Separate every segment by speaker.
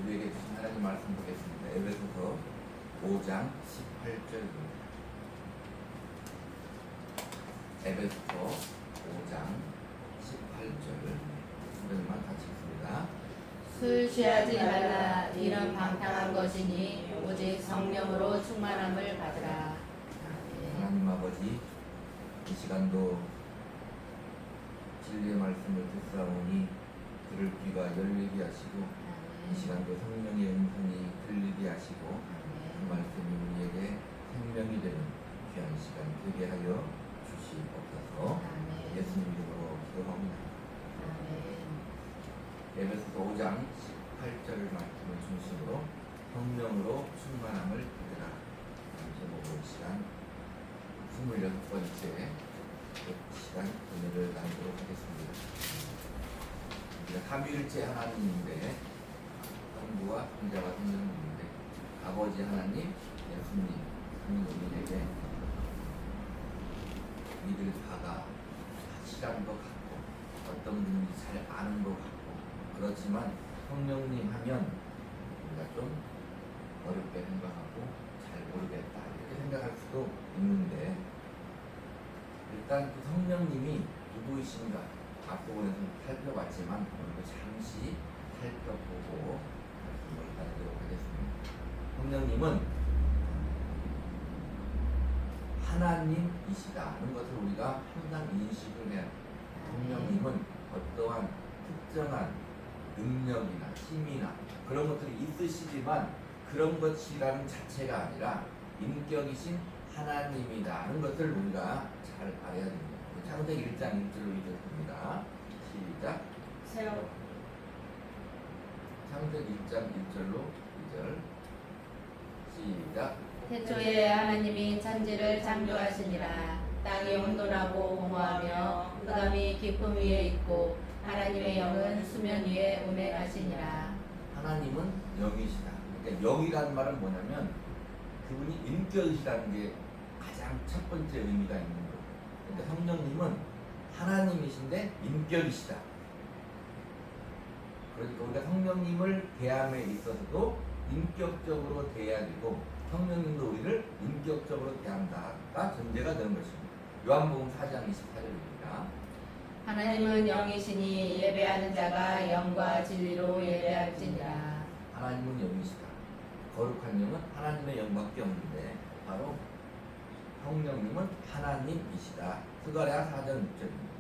Speaker 1: 우리에게 주신 하나님 말씀 보겠습니다. 에베소서 5장 18절입니다. 에베소서 5장 18절 한번만 같이 읽습니다.
Speaker 2: 술 취하지 말라. 이는 방탕한 것이니 오직 성령으로 충만함을 받으라.
Speaker 1: 하나님 아버지, 이 시간도 진리의 말씀을 듣사오니 들을 귀가 열리게 하시고 이 시간도 성령의 음성이 들리게 하시고 그 말씀이 우리에게 생명이 되는 귀한 시간 되게 하여 주시옵소서. 예수님 이름으로 기도합니다. 에베소서 5장 18절 말씀을 중심으로 성령으로 충만함을 받으라. 제목으로 시간 26번째 시간 오늘을 나누도록 하겠습니다. 우리가 삼위일체 하나님인데 성부와 성자와 성령님인데 아버지 하나님, 예수님, 우리에게 믿을 바가 확실한 것 같고 어떤 분인지 잘 아는 것 같고 그렇지만 성령님 하면 우리가 좀 어렵게 생각하고 잘 모르겠다 이렇게 생각할 수도 있는데 일단 그 성령님이 누구이신가 앞부분에서 살펴봤지만 오늘도 잠시 살펴보고 말씀을 나누도록 하겠습니다. 성령님은 하나님이시다는 것을 우리가 항상 인식을 해야 합니다. 성령님은 어떠한 특정한 능력이나 힘이나 그런 것들이 있으시지만 그런 것이라는 자체가 아니라 인격이신 하나님이라는 것을 우리가 잘 알아야 됩니다. 창세기 1장 1절로 읽겠습니다. 시작. 창세기 1장 1절로 2절 시작.
Speaker 2: 태초에 하나님이 천지를 창조하시니라. 땅이 혼돈하고 공허하며 흑암이 깊음 위에 있고 하나님의 영은 수면 위에 운행하시니라.
Speaker 1: 하나님은 영이시다. 그러니까 영이라는 말은 뭐냐면 그분이 인격이시다는 게 가장 첫 번째 의미가 있는 거예요. 그러니까 성령님은 하나님이신데 인격이시다. 그러니까 우리가 성령님을 대함에 있어서도 인격적으로 대해야 되고 성령님도 우리를 인격적으로 대한다가 전제가 되는 것입니다. 요한복음 4장 24절입니다.
Speaker 2: 하나님은 영이시니 예배하는 자가 영과 진리로 예배할지니라.
Speaker 1: 하나님은 영이시다. 거룩한 영은 하나님의 영밖에 없는데 바로 성령님은 하나님이시다. 스가랴 4장 6절입니다.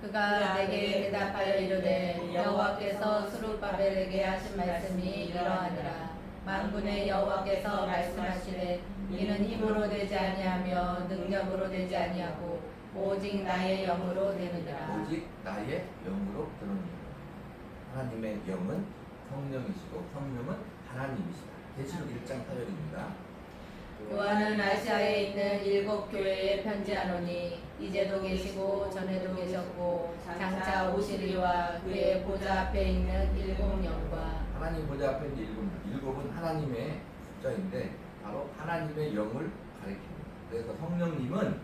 Speaker 2: 그가 내게 대답하여 이르되 여호와께서 스룹바벨에게 하신 말씀이 이러하니라. 만군의 여호와께서 말씀하시되 이는 힘으로 되지 아니하며 능력으로 되지 아니하고 오직 나의 영으로 되느니라.
Speaker 1: 오직 나의 영으로 되느니라. 하나님의 영은 성령이시고 성령은 하나님이시다. 계시록 1장 4절입니다.
Speaker 2: 요한은 아시아에 있는 7 교회에 편지하노니 이제도 계시고 전에도 계셨고 장차 오시리와 그의 보좌 앞에 있는 7 영과
Speaker 1: 하나님 보좌 앞에 있는 7은 하나님의 숫자인데 바로 하나님의 영을 가리킵니다. 그래서 성령님은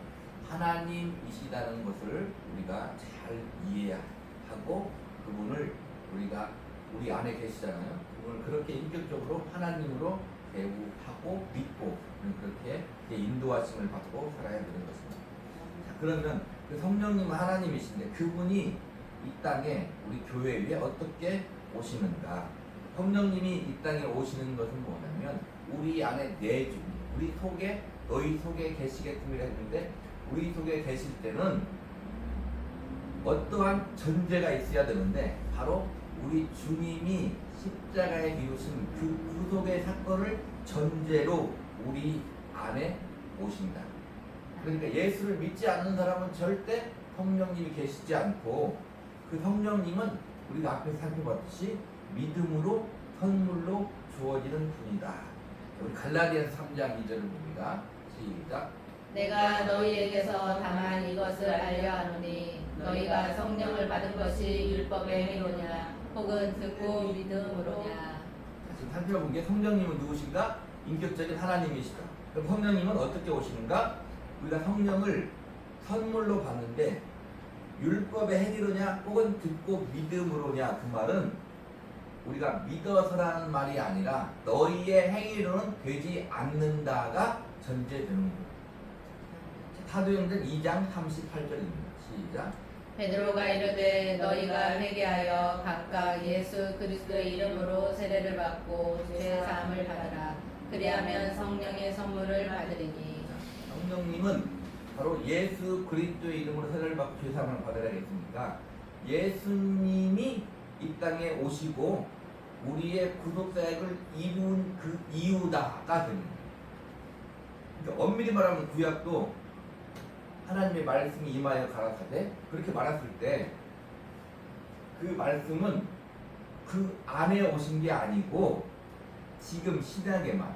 Speaker 1: 하나님이시다는 것을 우리가 잘 이해하고 그분을 우리가 우리 안에 계시잖아요. 그분을 그렇게 인격적으로 하나님으로 대우하고 믿고 그렇게 인도하심을 받고 살아야 되는 것입니다. 자, 그러면 그 성령님은 하나님이신데 그분이 이 땅에 우리 교회 위에 어떻게 오시는가? 성령님이 이 땅에 오시는 것은 뭐냐면 우리 안에 내주, 우리 속에 너희 속에 계시겠습니다 했는데 우리 속에 계실 때는 어떠한 전제가 있어야 되는데 바로 우리 주님이 십자가에 이루신 그 구속의 사건을 전제로 우리 안에 오신다. 그러니까 예수를 믿지 않는 사람은 절대 성령님이 계시지 않고 그 성령님은 우리가 앞에 살펴봤듯이 믿음으로 선물로 주어지는 분이다. 우리 갈라디아서 3장 2절을 봅니다. 시작.
Speaker 2: 내가 너희에게서 다만 이것을 알려 하노니 너희가 성령을 받은 것이 율법의 행위로냐 혹은 듣고 믿음으로냐.
Speaker 1: 지금 살펴본 게 성령님은 누구신가? 인격적인 하나님이시다. 그럼 성령님은 어떻게 오시는가? 우리가 성령을 선물로 받는데 율법의 행위로냐 혹은 듣고 믿음으로냐 그 말은 우리가 믿어서라는 말이 아니라 너희의 행위로는 되지 않는다가 전제되는 거예요. 사도행전 2장 38절입니다. 시작.
Speaker 2: 베드로가 이르되 너희가 회개하여 각각 예수 그리스도의 이름으로 세례를 받고 죄 사함을 받으라. 그리하면 성령의 선물을 받으리니.
Speaker 1: 성령님은 바로 예수 그리스도의 이름으로 세례를 받고 죄 사함을 받으라 했으니까 예수님이 이 땅에 오시고 우리의 구속사역을 이룬 그 이유다가 되는 거예요. 그러니까 엄밀히 말하면 구약도 하나님의 말씀이 임하여 가라사대 그렇게 말했을 때 그 말씀은 그 안에 오신 게 아니고 지금 신약에만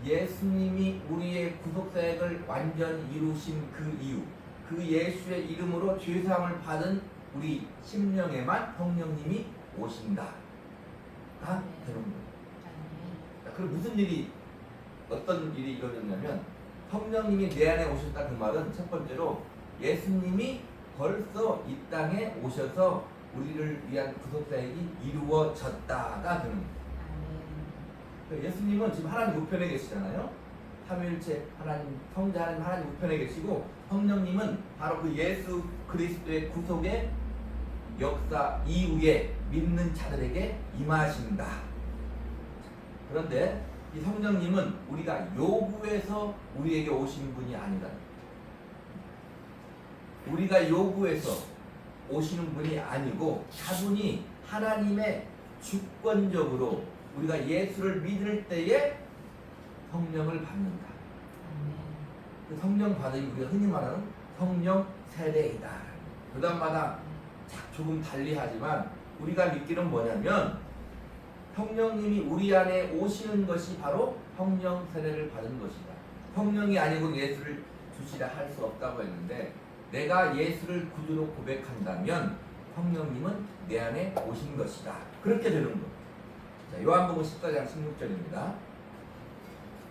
Speaker 1: 예수님이 우리의 구속사역을 완전히 이루신 그 이유 그 예수의 이름으로 죄사함을 받은 우리 심령에만 성령님이 오신다가 되는 거예요. 자, 그럼 무슨 일이 어떤 일이 이루어졌냐면 성령님이 내 안에 오셨다 그 말은 첫 번째로 예수님이 벌써 이 땅에 오셔서 우리를 위한 구속사역이 이루어졌다가 되는 거예요. 예수님은 지금 하나님 우편에 계시잖아요. 삼위일체 하나님 성자 하나님 우편에 계시고 성령님은 바로 그 예수 그리스도의 구속의 역사 이후에 믿는 자들에게 임하신다. 그런데 이 성령님은 우리가 요구해서 우리에게 오신 분이 아니다. 우리가 요구해서 오시는 분이 아니고 차분히 하나님의 주권적으로 우리가 예수를 믿을 때에 성령을 받는다. 그 성령 받음이 우리가 흔히 말하는 성령 세례이다. 교단마다 조금 달리하지만 우리가 믿기는 뭐냐면 성령님이 우리 안에 오시는 것이 바로 성령 세례를 받은 것이다. 성령이 아니고 예수를 주시라 할 수 없다고 했는데 내가 예수를 구주로 고백한다면 성령님은 내 안에 오신 것이다. 그렇게 되는 거. 자, 요한복음 14장 16절입니다.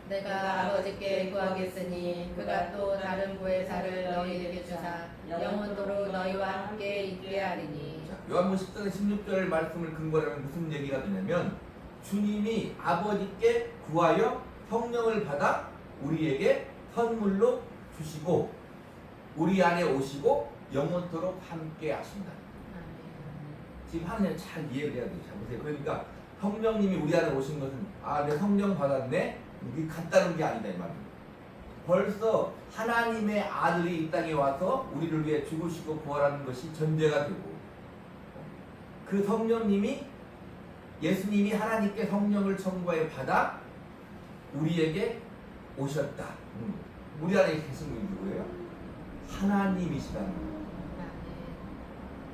Speaker 2: 내가 아버지께 구하겠으니 그가 또 다른 보혜사를 너희에게 주사 영원토록 너희와 함께 있게 하리니.
Speaker 1: 자, 요한복음 14장 16절 말씀을 근거로 하면 무슨 얘기가 되냐면 주님이 아버지께 구하여 성령을 받아 우리에게 선물로 주시고 우리 안에 오시고 영원토록 함께 하신다. 지금 하나님 잘 이해를 해야 돼요. 자, 보세요. 그러니까 성령님이 우리 안에 오신 것은 내 성령 받았네? 이게 같다는 게 아니다 이 말입니다. 벌써 하나님의 아들이 이 땅에 와서 우리를 위해 죽으시고 부활하는 것이 전제가 되고 그 성령님이 예수님이 하나님께 성령을 청구하여 받아 우리에게 오셨다. 우리 안에 계신 분이 누구예요? 하나님이시라는 거예요.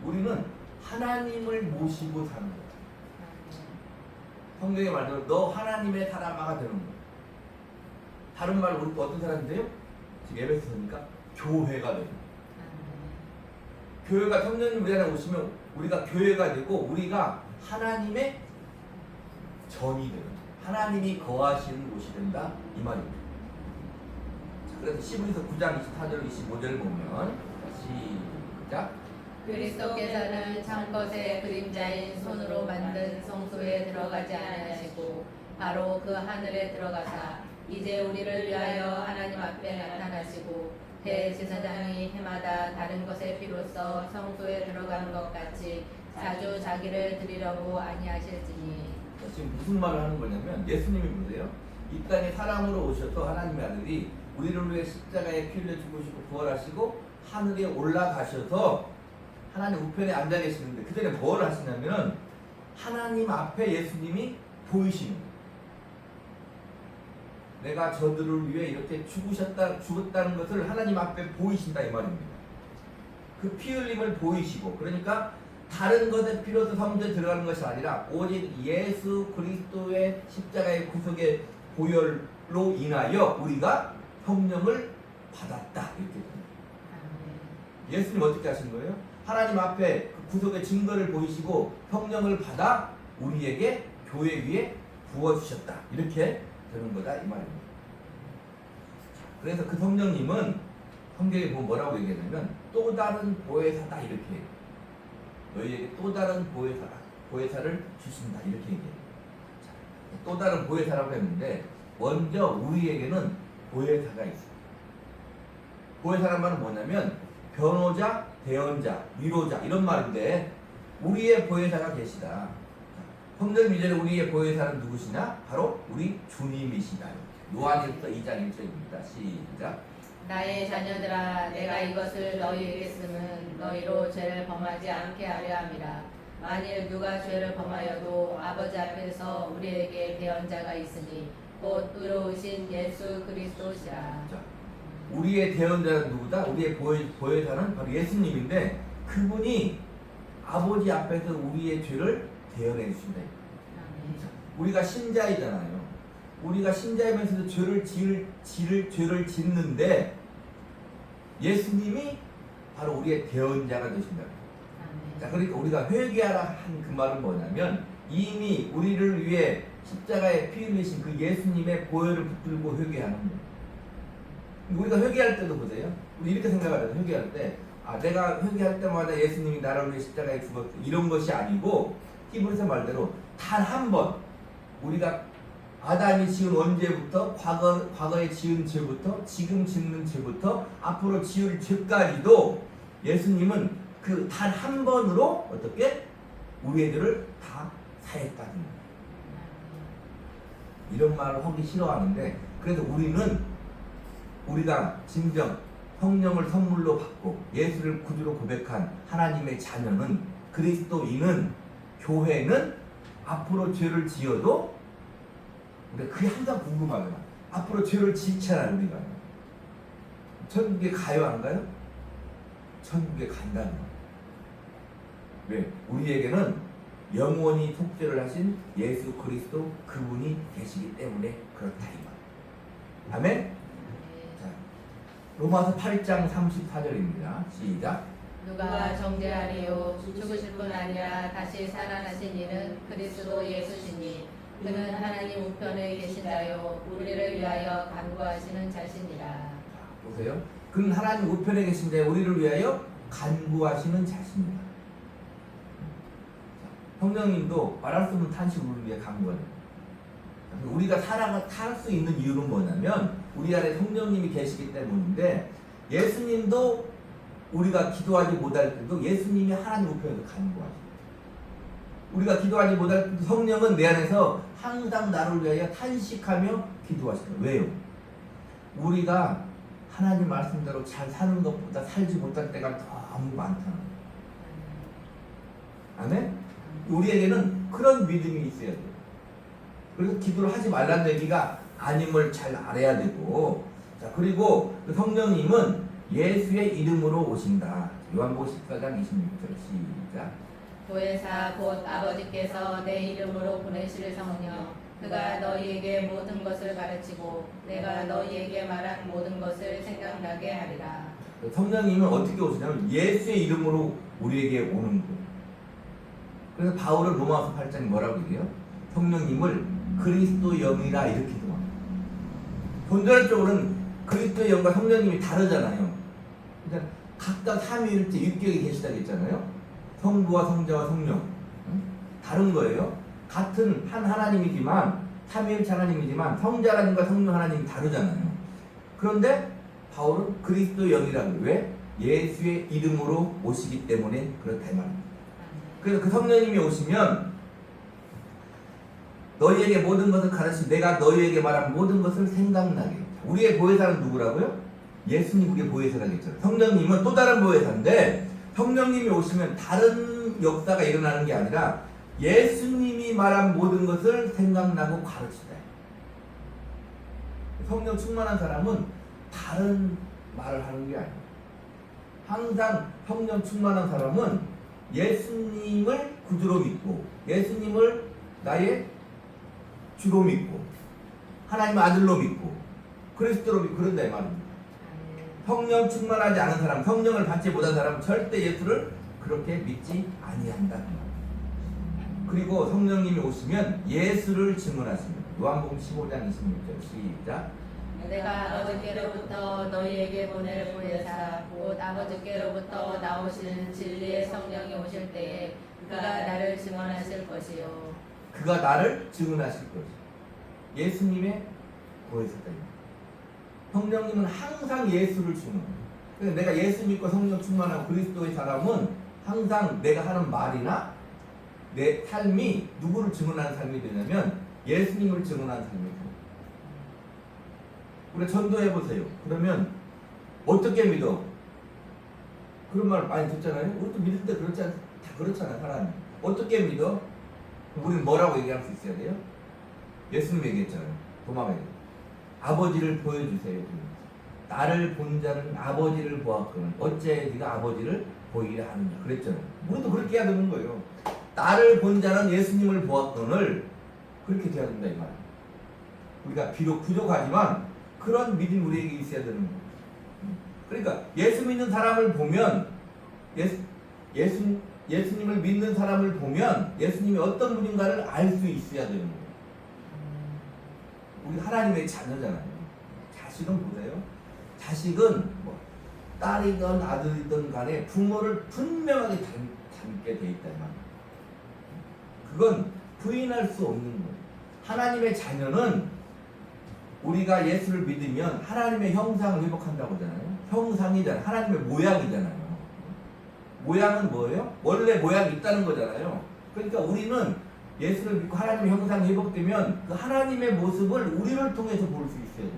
Speaker 1: 우리는 하나님을 모시고 사는 거예요. 성경의 말대로 너 하나님의 사람아가 되는 거예요. 다른 말로 우리 또 어떤 사람인데요? 지금 에베소서니까 교회가 되는 거예요. 교회가 성령님 우리 안에 오시면 우리가 교회가 되고 우리가 하나님의 전이 되는 거예요. 하나님이 거하시는 곳이 된다 이 말입니다. 그래서 시브리서 9장 24절 25절 보면 시작.
Speaker 2: 그리스도께서는 참것의 그림자인 손으로 만든 성소에 들어가지 아니하시고 바로 그 하늘에 들어가사 이제 우리를 위하여 하나님 앞에 나타나시고 대제사장이 해마다 다른 것의 피로써 성소에 들어가는 것 같이 자주 자기를 드리려고 아니하실지니.
Speaker 1: 지금 무슨 말을 하는 거냐면 예수님이 보세요. 이 땅에 사람으로 오셔서 하나님의 아들이 우리를 위해 십자가에 피 흘려 죽으시고 부활하시고 하늘에 올라가셔서 하나님 우편에 앉아 계시는데 그 전에 뭘 하시냐면 하나님 앞에 예수님이 보이시는 거예요. 내가 저들을 위해 이렇게 죽었다는 것을 하나님 앞에 보이신다 이 말입니다. 그 피 흘림을 보이시고 그러니까 다른 것의 피로서 성전에 들어가는 것이 아니라 오직 예수 그리스도의 십자가의 구속의 보혈로 인하여 우리가 성령을 받았다 이렇게 됩니다. 예수님 어떻게 하신 거예요? 하나님 앞에 그 구속의 증거를 보이시고 성령을 받아 우리에게 교회 위에 부어주셨다 이렇게 되는 거다 이 말입니다. 그래서 그 성령님은 성경에 보면 뭐라고 얘기하냐면 또 다른 보혜사다 이렇게 해요. 너희에게 또 다른 보혜사를 주신다 이렇게 얘기해요. 자, 또 다른 보혜사라고 했는데 먼저 우리에게는 보혜사가 있어요. 보혜사란 말은 뭐냐면 변호자, 대언자, 위로자 이런 말인데 우리의 보혜사가 계시다. 성경 2절에 우리의 보혜사는 누구시냐? 바로 우리 주님이시다. 요한일서 2장 1절입니다. 시작.
Speaker 2: 나의 자녀들아 내가 이것을 너희에게 쓰면 너희로 죄를 범하지 않게 하려 함이라. 만일 누가 죄를 범하여도 아버지 앞에서 우리에게 대언자가 있으니 곧 의로우신 예수 그리스도시라.
Speaker 1: 자, 우리의 대언자는 누구다? 우리의 보혜사는 바로 예수님인데 그분이 아버지 앞에서 우리의 죄를 대언해 주신다. 우리가 신자이잖아요. 우리가 신자이면서도 죄를 짓는데 예수님이 바로 우리의 대언자가 되신다. 자, 그러니까 우리가 회개하라 한 그 말은 뭐냐면 이미 우리를 위해 십자가에 피 흘리신 그 예수님의 보혈을 붙들고 회개하는 거예요. 우리가 회개할 때도 보세요. 우리 이렇게 생각하잖아요. 회개할 때 내가 회개할 때마다 예수님이 나를 위해 십자가에 죽었다 이런 것이 아니고 히브리서 말대로 단 한 번 우리가 아담이 지은 언제부터 과거에 지은 죄부터 지금 짓는 죄부터 앞으로 지을 죄까지도 예수님은 그 단 한 번으로 어떻게 우리 애들을 다 사했다는 거예요. 이런 말을 하기 싫어하는데 그래서 우리가 진정 성령을 선물로 받고 예수를 구주로 고백한 하나님의 자녀는 그리스도인은 교회는 앞으로 죄를 지어도 근데 그게 항상 궁금하잖아. 앞으로 죄를 짓잖아 우리가. 천국에 가요 안 가요? 천국에 간다는 거야. 왜? 우리에게는 영원히 속죄를 하신 예수 그리스도 그분이 계시기 때문에 그렇다 이 말. 아멘? 자, 로마서 8장 34절입니다. 시작.
Speaker 2: 누가 정죄하리요 죽으실 뿐 아니라 다시 살아나신 이는 그리스도 예수시니 그는 하나님 우편에 계신다요 우리를 위하여 간구하시는 자신이라.
Speaker 1: 자, 보세요. 그는 하나님 우편에 계신데 우리를 위하여 간구하시는 자신이다. 성령님도 말할 수 없는 탄식을 우리를 위해 간구하는 거예요. 우리가 살 수 있는 이유는 뭐냐면 우리 안에 성령님이 계시기 때문인데 예수님도 우리가 기도하지 못할 때도 예수님이 하나님 우편에서 간구하시고 우리가 기도하지 못할 때도 성령은 내 안에서 항상 나를 위하여 탄식하며 기도하시는 거예요. 왜요? 우리가 하나님 말씀대로 잘 사는 것보다 살지 못할 때가 너무 많다는 거예요. 아멘? 우리에게는 그런 믿음이 있어야 돼요. 그래서 기도를 하지 말라는 얘기가 아님을 잘 알아야 되고 자 그리고 그 성령님은 예수의 이름으로 오신다. 요한복음 14장 26절 시작.
Speaker 2: 보혜사 곧 아버지께서 내 이름으로 보내실 성령 그가 너희에게 모든 것을 가르치고 내가 너희에게 말한 모든 것을 생각나게 하리라.
Speaker 1: 성령님은 어떻게 오시냐면 예수의 이름으로 우리에게 오는 거예요. 그래서 바울은 로마서 8장에 뭐라고 얘기해요? 성령님을 그리스도 영이라 이렇게 도합니다. 본질적으로는 그리스도의 영과 성령님이 다르잖아요. 그러니까 각각 삼위일체 육격이 계시다고 했잖아요. 성부와 성자와 성령 다른 거예요. 같은 한 하나님이지만 삼위일체 하나님이지만 성자 하나님과 성령 하나님이 다르잖아요. 그런데 바울은 그리스도 영이라고 왜? 예수의 이름으로 오시기 때문에 그렇다 이 말입니다. 그래서 그 성령님이 오시면 너희에게 모든 것을 가르치고 내가 너희에게 말한 모든 것을 생각나게. 우리의 보혜사는 누구라고요? 예수님 우리의 보혜사라고 했잖아요. 성령님은 또 다른 보혜사인데 성령님이 오시면 다른 역사가 일어나는 게 아니라 예수님이 말한 모든 것을 생각나고 가르치다. 성령 충만한 사람은 다른 말을 하는 게 아니에요. 항상 성령 충만한 사람은 예수님을 구주로 믿고 예수님을 나의 주로 믿고 하나님의 아들로 믿고 그리스도로 믿고 그런다 이 말입니다. 성령 충만하지 않은 사람, 성령을 받지 못한 사람은 절대 예수를 그렇게 믿지 아니한다. 그리고 성령님이 오시면 예수를 증언하십니다. 요한복음 15장 26절 시작.
Speaker 2: 내가 아버지께로부터 너희에게 보낼 보혜사 곧 아버지께로부터 나오시는 진리의 성령이 오실 때에 그가 나를 증언하실 것이요
Speaker 1: 그가 나를 증언하실 것이요. 예수님의 보혜사다. 성령님은 항상 예수를 증언해요. 그래서 내가 예수 믿고 성령 충만한 그리스도의 사람은 항상 내가 하는 말이나 내 삶이 누구를 증언하는 삶이 되냐면 예수님을 증언하는 삶이 돼요. 우리 전도해 보세요. 그러면 어떻게 믿어? 그런 말 많이 듣잖아요. 우리도 믿을 때 다 그렇잖아 사람이. 어떻게 믿어? 우리는 뭐라고 얘기할 수 있어야 돼요? 예수님 얘기했잖아요. 도마에게 아버지를 보여주세요. 나를 본 자는 아버지를 보았거든. 어째 네가 아버지를 보이라 하느냐 그랬잖아요. 우리도 그렇게 해야 되는 거예요. 나를 본 자는 예수님을 보았거늘 그렇게 돼야 된다 이 말이에요. 우리가 비록 부족하지만 그런 믿음 우리에게 있어야 되는 거예요. 그러니까 예수 믿는 사람을 보면 예수님을 믿는 사람을 보면 예수님이 어떤 분인가를 알 수 있어야 되는 거예요. 우리 하나님의 자녀잖아요. 자식은 보세요. 자식은 뭐 딸이든 아들이든 간에 부모를 분명하게 닮게 돼 있다 이 말이에요. 그건 부인할 수 없는 거예요. 하나님의 자녀는 우리가 예수를 믿으면 하나님의 형상을 회복한다고 하잖아요. 형상이잖아요. 하나님의 모양이잖아요. 모양은 뭐예요? 원래 모양이 있다는 거잖아요. 그러니까 우리는 예수를 믿고 하나님의 형상이 회복되면 그 하나님의 모습을 우리를 통해서 볼 수 있어요.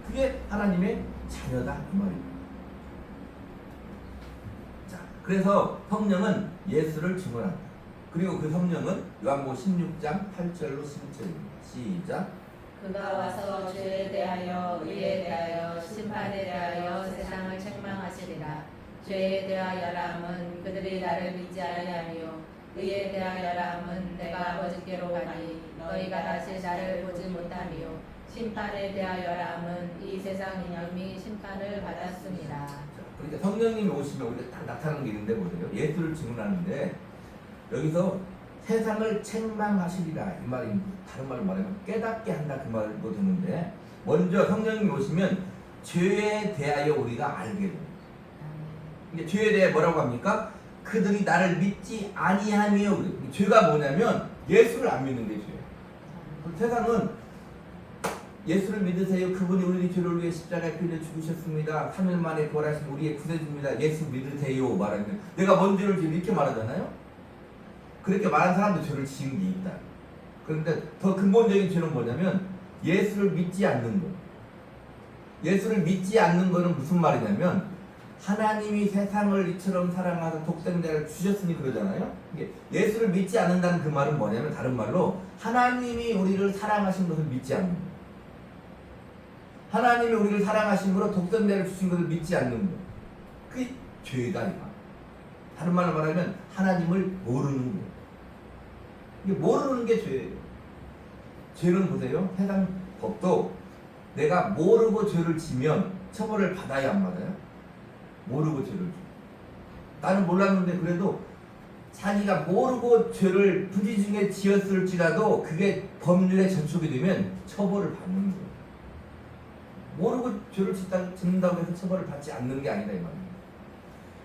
Speaker 1: 그게 하나님의 자녀다 그 말이에요. 자, 그래서 성령은 예수를 증언한다. 그리고 그 성령은 요한복음 16장 8절로 11절입니다. 시작.
Speaker 2: 그가 와서 죄에 대하여 의에 대하여 심판에 대하여 세상을 책망하시리라. 죄에 대하여라 함은 그들이 나를 믿지 아니하며 의에 대하여라 함은 내가 아버지께로 가니 너희가 다시 나를 보지 못하며 심판에 대하여라 함은 이 세상 이미 심판을 받았습니다.
Speaker 1: 그러니까 성령님이 오시면 우리가 딱 나타나는 게 있는데 보세요. 예수를 증언하는데 여기서 세상을 책망하시리라 이 말이 다른 말로 말하면 깨닫게 한다 그 말도 되는데 먼저 성령님이 오시면 죄에 대하여 우리가 알게 됩니다. 이게 죄에 대해 뭐라고 합니까? 그들이 나를 믿지 아니하며 죄가 뭐냐면 예수를 안 믿는 게 죄예요. 세상은 예수를 믿으세요. 그분이 우리 죄를 위해 십자가에 끌려 죽으셨습니다. 3일 만에 부활하신 우리의 구세주입니다. 예수 믿으세요 말하면 내가 뭔 죄를 지금 이렇게 말하잖아요. 그렇게 말한 사람도 죄를 지은 게 있다. 그런데 더 근본적인 죄는 뭐냐면 예수를 믿지 않는 거. 예수를 믿지 않는 거는 무슨 말이냐면 하나님이 세상을 이처럼 사랑하사 독생자를 주셨으니 그러잖아요. 예수를 믿지 않는다는 그 말은 뭐냐면 다른 말로 하나님이 우리를 사랑하신 것을 믿지 않는 거예요. 하나님이 우리를 사랑하심으로 독생자를 주신 것을 믿지 않는 거예요. 그게 죄다 이 말. 다른 말로 말하면 하나님을 모르는 거예요. 이게 모르는 게 죄예요. 죄는 보세요. 세상 법도 내가 모르고 죄를 지면 처벌을 받아야 안 받아요? 모르고 죄를 지. 나는 몰랐는데 그래도 자기가 모르고 죄를 부지중에 지었을지라도 그게 법률에 저촉이 되면 처벌을 받는 거예요. 모르고 죄를 짓는다고 해서 처벌을 받지 않는 게 아니다 이 말입니다.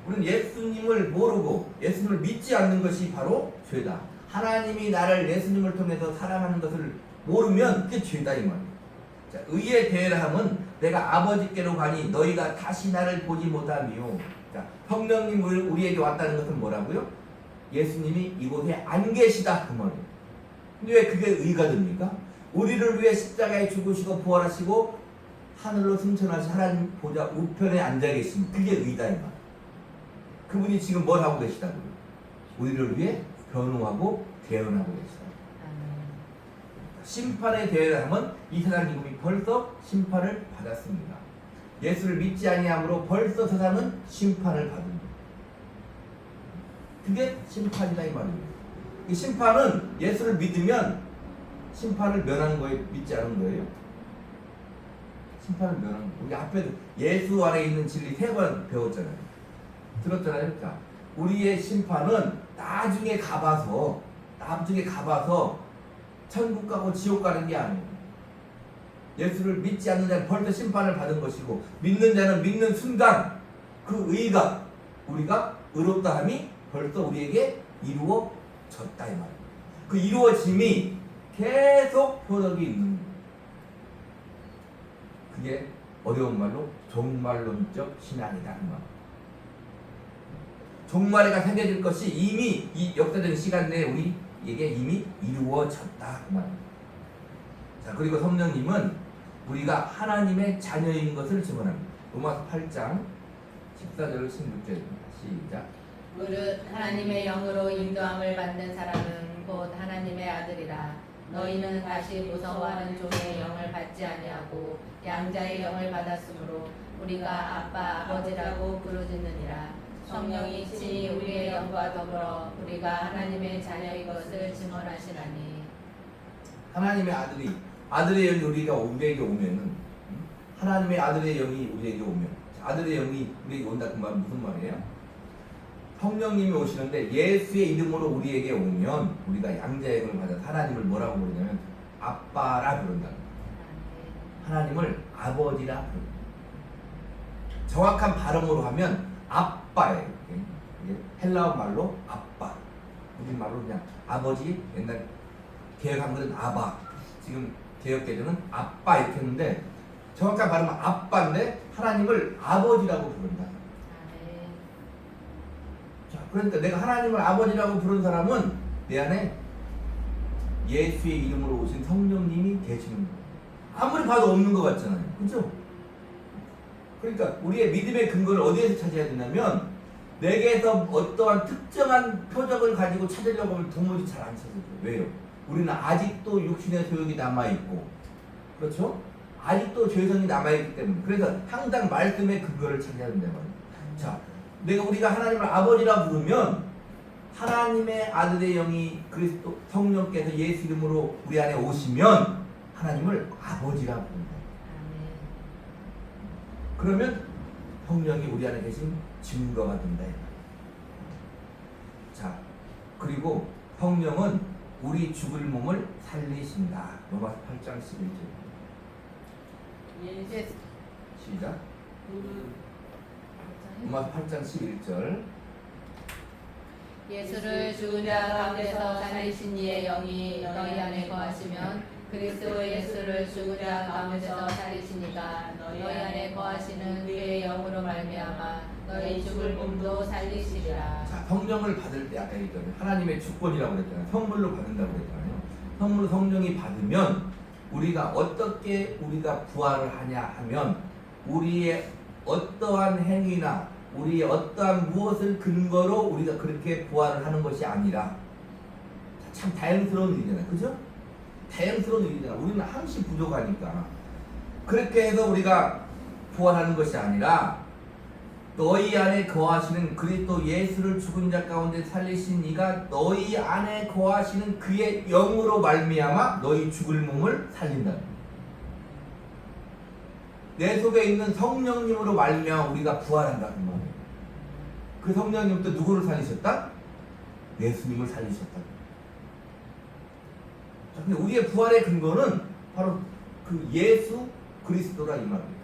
Speaker 1: 우리는 예수님을 모르고 예수님을 믿지 않는 것이 바로 죄다. 하나님이 나를 예수님을 통해서 사랑하는 것을 모르면 그게 죄다 이 말이에요. 자, 의에 대하함은 내가 아버지께로 가니 너희가 다시 나를 보지 못하며. 자, 성령님 우리에게 왔다는 것은 뭐라고요? 예수님이 이곳에 안 계시다 그 말이에요. 근데 왜 그게 의가 됩니까? 우리를 위해 십자가에 죽으시고 부활하시고 하늘로 승천하신 하나님 보좌 우편에 앉아 계신 그게 의다 이 말. 그분이 지금 뭘 하고 계시다고요? 우리를 위해 변호하고 대언하고 계시다. 심판에 대하면 이 세상 이미 벌써 심판을 받았습니다. 예수를 믿지 아니함으로 벌써 세상은 심판을 받은 거예요. 그게 심판이다 이 말이에요. 이 심판은 예수를 믿으면 심판을 면하는 거예요, 믿지 않은 거예요? 심판을 면하는 거예요. 우리 앞에 예수 안에 있는 진리 3번 배웠잖아요. 들었잖아요. 자, 우리의 심판은 나중에 가봐서 천국 가고 지옥 가는 게 아니에요. 예수를 믿지 않는 자는 벌써 심판을 받은 것이고 믿는 자는 믿는 순간 그 의가 우리가 의롭다함이 벌써 우리에게 이루어졌다 이 말이에요. 그 이루어짐이 계속 효력이 있는 거예요. 그게 어려운 말로 종말론적 신앙이다 그 말. 종말에가 생겨질 것이 이미 이 역사적인 시간 내에 우리에게 이미 이루어졌다 그 말입니다. 자, 그리고 성령님은 우리가 하나님의 자녀인 것을 증언합니다. 로마서 8장 14절 16절입니다. 시작.
Speaker 2: 무릇 하나님의 영으로 인도함을 받는 사람은 곧 하나님의 아들이라. 너희는 다시 무서워하는 종의 영을 받지 아니하고 양자의 영을 받았으므로 우리가 아빠 아버지라고 부르짖느니라. 성령이 친히 우리의 영과 더불어 우리가 하나님의 자녀인 것을 증언하시나니.
Speaker 1: 하나님의 아들의 영이 우리에게 오면은 하나님의 아들의 영이 우리에게 오면 아들의 영이 우리에게 온다 그 말은 무슨 말이에요? 성령님이 오시는데 예수의 이름으로 우리에게 오면 우리가 양자의 영을 받아 하나님을 뭐라고 부르냐면 아빠라 부른다. 하나님을 아버지라 부른다. 정확한 발음으로 하면 아빠예요. 이게 헬라어 말로 아빠. 우리 말로 그냥 아버지. 옛날 개혁 한글은 아바. 지금 개혁 개정은 아빠 이렇게 했는데 정확한 발음은 아빠인데 하나님을 아버지라고 부른다. 자, 그러니까 내가 하나님을 아버지라고 부른 사람은 내 안에 예수의 이름으로 오신 성령님이 계시는 거예요. 아무리 봐도 없는 것 같잖아요. 그죠? 그러니까 우리의 믿음의 근거를 어디에서 찾아야 되냐면 내게서 어떠한 특정한 표적을 가지고 찾으려고 하면 도무지 잘 안 찾아져요. 왜요? 우리는 아직도 육신의 소욕이 남아있고 그렇죠? 아직도 죄성이 남아있기 때문에 그래서 항상 말씀의 근거를 찾아야 된다는 말이에요. 자, 우리가 하나님을 아버지라 부르면 하나님의 아들의 영이 그리스도 성령께서 예수 이름으로 우리 안에 오시면 하나님을 아버지라 부른다. 그러면 성령이 우리 안에 계신 증거가 된다. 자, 그리고 성령은 우리 죽을 몸을 살리신다. 로마서 8장 11절. 시작. 로마서 8장 11절.
Speaker 2: 예수를 죽은 자 가운데서 살리신 이의 영이 너희 안에 거하시면 그리스도 예수를 죽은 자 가운데서 살리신 이가 너희 안에 거하시는 그의 영으로 말미암아 너희 죽을 몸도 살리시리라.
Speaker 1: 자, 성령을 받을 때 아까 얘기했잖아요. 하나님의 주권이라고 그랬잖아요. 선물로 받는다고 그랬잖아요. 선물로 성령이 받으면 우리가 어떻게 우리가 부활을 하냐 하면 우리의 어떠한 행위나 우리의 어떠한 무엇을 근거로 우리가 그렇게 부활을 하는 것이 아니라 참 다양스러운 일이잖아요. 그죠? 다양스러운 일이잖아. 우리는 항시 부족하니까 그렇게 해서 우리가 부활하는 것이 아니라 너희 안에 거하시는 그리스도 예수를 죽은 자 가운데 살리신 이가 너희 안에 거하시는 그의 영으로 말미암아 너희 죽을 몸을 살린다. 내 속에 있는 성령님으로 말미암아 우리가 부활한다. 그 성령님 또 누구를 살리셨다? 예수님을 살리셨다. 근데 우리의 부활의 근거는 바로 그 예수 그리스도라 이 말이에요.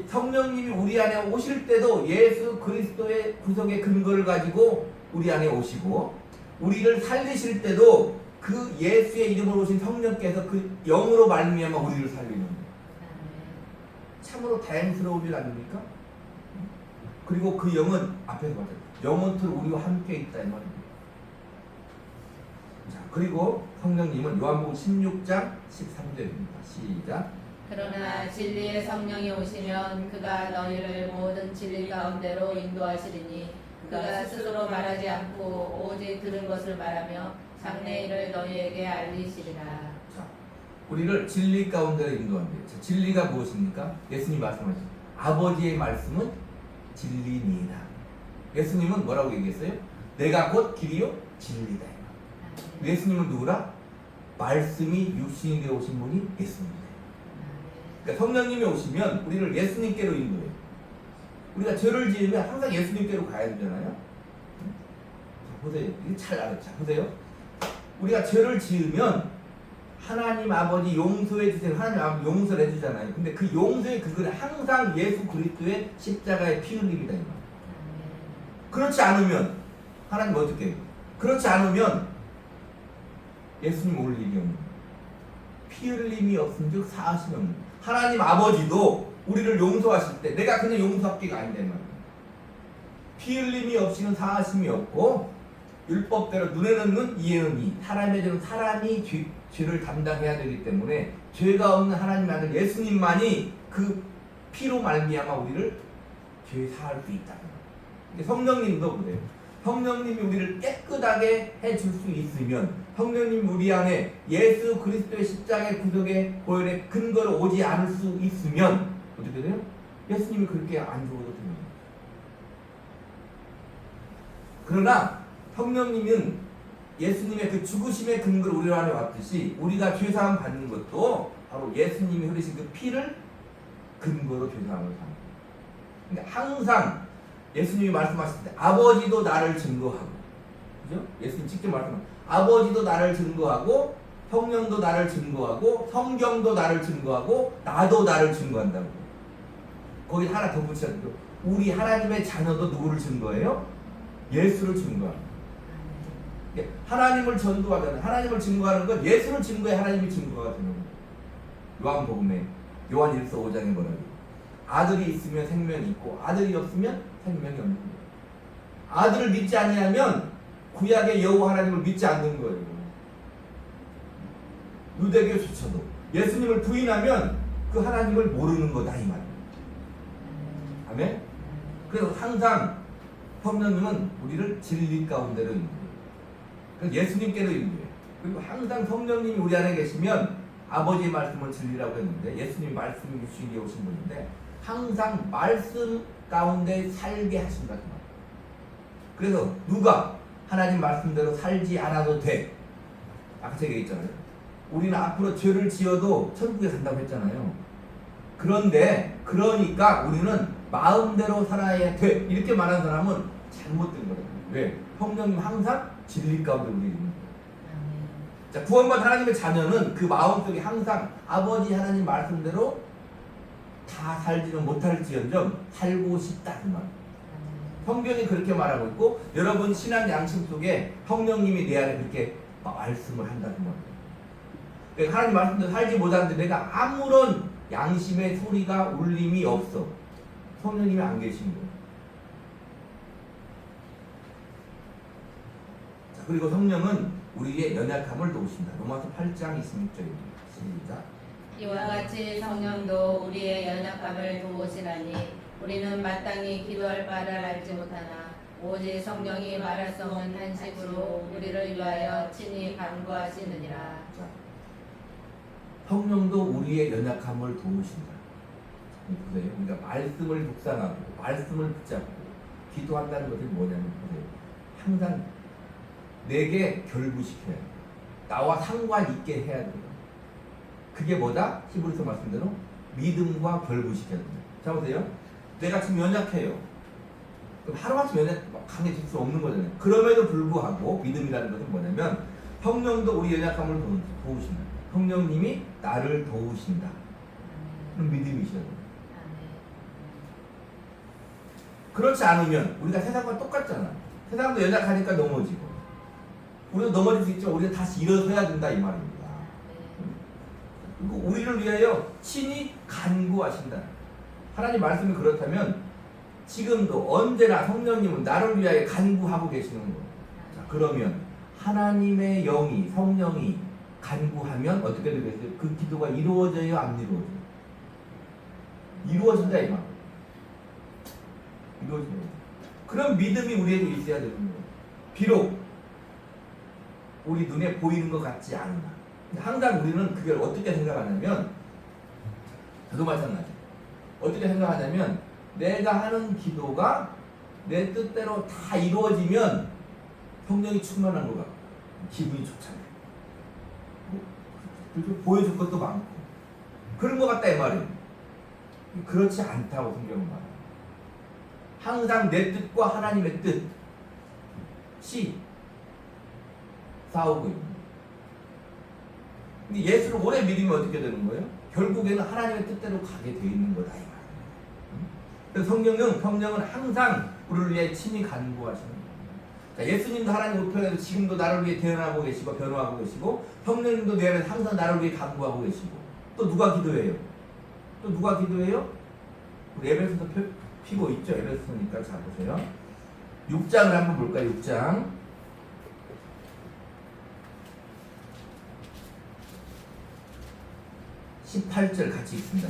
Speaker 1: 성령님이 우리 안에 오실 때도 예수 그리스도의 구속의 근거를 가지고 우리 안에 오시고 우리를 살리실 때도 그 예수의 이름으로 오신 성령께서 그 영으로 말미암아 우리를 살리는 거예요. 참으로 다행스러운 일 아닙니까? 그리고 그 영은 앞에서 봤죠. 영원토록 우리와 함께 있다 이 말입니다. 자, 그리고 성령님은 요한복음 16장 13절입니다. 시작.
Speaker 2: 그러나 진리의 성령이 오시면 그가 너희를 모든 진리 가운데로 인도하시리니 그가 스스로 말하지 않고 오직 들은 것을 말하며 장래 일을 너희에게 알리시리라.
Speaker 1: 자, 우리를 진리 가운데로 인도합니다. 자, 진리가 무엇입니까? 예수님 말씀하셨죠. 아버지의 말씀은 진리니이다. 예수님은 뭐라고 얘기했어요? 내가 곧 길이요 진리다. 예수님은 누구라? 말씀이 육신이 되어 오신 분이 예수님이다. 그러니까 성령님이 오시면 우리를 예수님께로 인도해요. 우리가 죄를 지으면 항상 예수님께로 가야 되잖아요. 자, 보세요. 이게 잘 알아요. 자, 보세요. 우리가 죄를 지으면 하나님 아버지 용서해 주세요. 하나님 아버지 용서를 해주잖아요. 근데 그 용서의 근거는 항상 예수 그리스도의 십자가의 피 흘림이다 이 말. 그렇지 않으면 하나님 어떻게 해요? 그렇지 않으면 예수님 올 일이 없는 거예요. 피 흘림이 없은즉 사하심이 없는 거예요. 하나님 아버지도 우리를 용서하실 때 내가 그냥 용서할 게가 아니다 이 말이에요. 피 흘림이 없이는 사하심이 없고 율법대로 눈에는 눈 이에는 이 사람의 죄는 사람이 죄를 담당해야 되기 때문에 죄가 없는 하나님의 아들 예수님만이 그 피로 말미암아 우리를 죄 사할 수 있다. 성령님도 그래요. 성령님이 우리를 깨끗하게 해줄 수 있으면 성령님 우리 안에 예수 그리스도의 십자가의 구속의 보혈의 근거로 오지 않을 수 있으면 어떻게 돼요? 예수님이 그렇게 안 죽어도 됩니다. 그러나 성령님은 예수님의 그 죽으심의 근거로 우리 안에 왔듯이 우리가 죄사함 받는 것도 바로 예수님이 흐르신 그 피를 근거로 죄사함을 받는 거예요. 그러니까 항상 예수님이 말씀하실 때 아버지도 나를 증거하고, 그죠? 예수님 직접 말씀하세요. 아버지도 나를 증거하고 성령도 나를 증거하고 성경도 나를 증거하고 나도 나를 증거한다고. 거기 하나 더 붙여도 우리 하나님의 자녀도 누구를 증거해요? 예수를 증거합니다. 하나님을 전도하잖아요. 하나님을 증거하는 건 예수를 증거해 하나님이 증거가 되는 거예요. 요한복음에 요한 1서 5장에 뭐라고? 아들이 있으면 생명이 있고 아들이 없으면 생명이 없는 거예요. 아들을 믿지 아니하면 구약의 여호와 하나님을 믿지 않는 거예요. 유대교조차도 예수님을 부인하면 그 하나님을 모르는 거다 이 말이에요. 아멘? 그래서 항상 성령님은 우리를 진리 가운데로 인도해요. 예수님께로 인도해요. 그리고 항상 성령님이 우리 안에 계시면 아버지의 말씀을 진리라고 했는데 예수님이 말씀을 주시기 위해 오신 분인데 항상 말씀 가운데 살게 하신다. 그래서 누가 하나님 말씀대로 살지 않아도 돼. 아까 제가 얘기했잖아요. 우리는 앞으로 죄를 지어도 천국에 산다고 했잖아요. 그런데 그러니까 우리는 마음대로 살아야 돼. 이렇게 말하는 사람은 잘못된 거예요. 왜? 성령님 항상 진리 가운데 우리 있는 거예요. 자, 구원받은 하나님의 자녀는 그 마음속에 항상 아버지 하나님 말씀대로 다 살지는 못할지언정 살고 싶다 그 말. 성경이 그렇게 말하고 있고 여러분 신앙 양심 속에 성령님이 내 안에 그렇게 말씀을 한다 그 말. 그러니까 하나님 말씀대로 살지 못하는데 내가 아무런 양심의 소리가 울림이 없어. 성령님이 안 계신 거예요. 자, 그리고 성령은 우리의 연약함을 도우신다. 로마서 8장 26절입니다. 시작.
Speaker 2: 이와 같이 성령도 우리의 연약함을 도우시라니 우리는 마땅히 기도할 바를 알지 못하나 오직 성령이 말할 수 없는 탄식으로 우리를 위하여 친히 간구하시느니라.
Speaker 1: 자, 성령도 우리의 연약함을 도우신다. 보세요. 그러니까 말씀을 묵상하고 말씀을 붙잡고 기도한다는 것이 뭐냐면 보세요. 항상 내게 결부시켜야 돼. 나와 상관 있게 해야 돼요. 그게 뭐다? 히브리서 말씀대로 믿음과 결부시켜야 돼요. 자 보세요. 내가 지금 연약해요. 그럼 하루아침 강해질 수 없는 거잖아요. 그럼에도 불구하고 믿음이라는 것은 뭐냐면 성령도 우리 연약함을 도우신다. 성령님이 나를 도우신다. 그럼 믿음이셔야 돼요. 그렇지 않으면 우리가 세상과 똑같잖아. 세상도 연약하니까 넘어지고 우리도 넘어질 수 있지만 우리는 다시 일어서야 된다 이 말입니다. 그리고 우리를 위하여 친히 간구하신다. 하나님 말씀이 그렇다면 지금도 언제나 성령님은 나를 위하여 간구하고 계시는 거예요. 자, 그러면 하나님의 영이 성령이 간구하면 어떻게 되겠어요? 그 기도가 이루어져요? 안 이루어져요? 이루어진다 이 말. 이루어져요. 그런 믿음이 우리에게 있어야 되는 거예요. 비록 우리 눈에 보이는 것 같지 않으나 항상 우리는 그걸 어떻게 생각하냐면 저도 마찬가지. 어떻게 생각하냐면 내가 하는 기도가 내 뜻대로 다 이루어지면 성령이 충만한 것 같고 기분이 좋잖아요. 보여줄 것도 많고 그런 것 같다 이 말이에요. 그렇지 않다고 성경은 말해요. 항상 내 뜻과 하나님의 뜻이 싸우고 있는 거예요. 근데 예수를 오래 믿으면 어떻게 되는 거예요? 결국에는 하나님의 뜻대로 가게 돼 있는 거다 이 말이에요. 그래서 성령은 항상 우리를 위해 친히 간구하시는 거예요. 자, 예수님도 하나님 우편에서 지금도 나를 위해 대언하고 계시고 변호하고 계시고 성령님도 내 안에서 항상 나를 위해 간구하고 계시고 또 누가 기도해요? 우리 에베소서 피고 있죠? 에베소서니까 자 보세요. 6장을 한번 볼까요? 6장 18절 같이 읽습니다.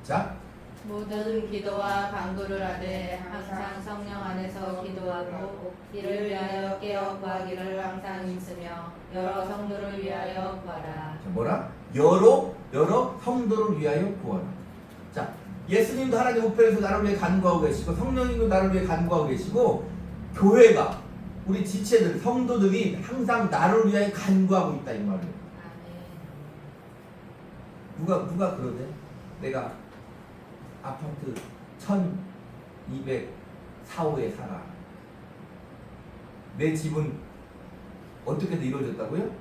Speaker 1: 시작.
Speaker 2: 모든 기도와 간구를 하되 항상 성령 안에서 기도하고 이를 위하여 깨어 구하기를 항상 힘쓰며 여러 성도를 위하여 구하라.
Speaker 1: 자, 뭐라? 여러 성도를 위하여 구하라. 자, 예수님도 하나님 우편에서 나를 위해 간구하고 계시고 성령님도 나를 위해 간구하고 계시고 교회가 우리 지체들 성도들이 항상 나를 위하여 간구하고 있다 이 말이에요. 누가 그러대? 내가 아파트 1204호에 살아. 내 집은 어떻게 이루어졌다고요?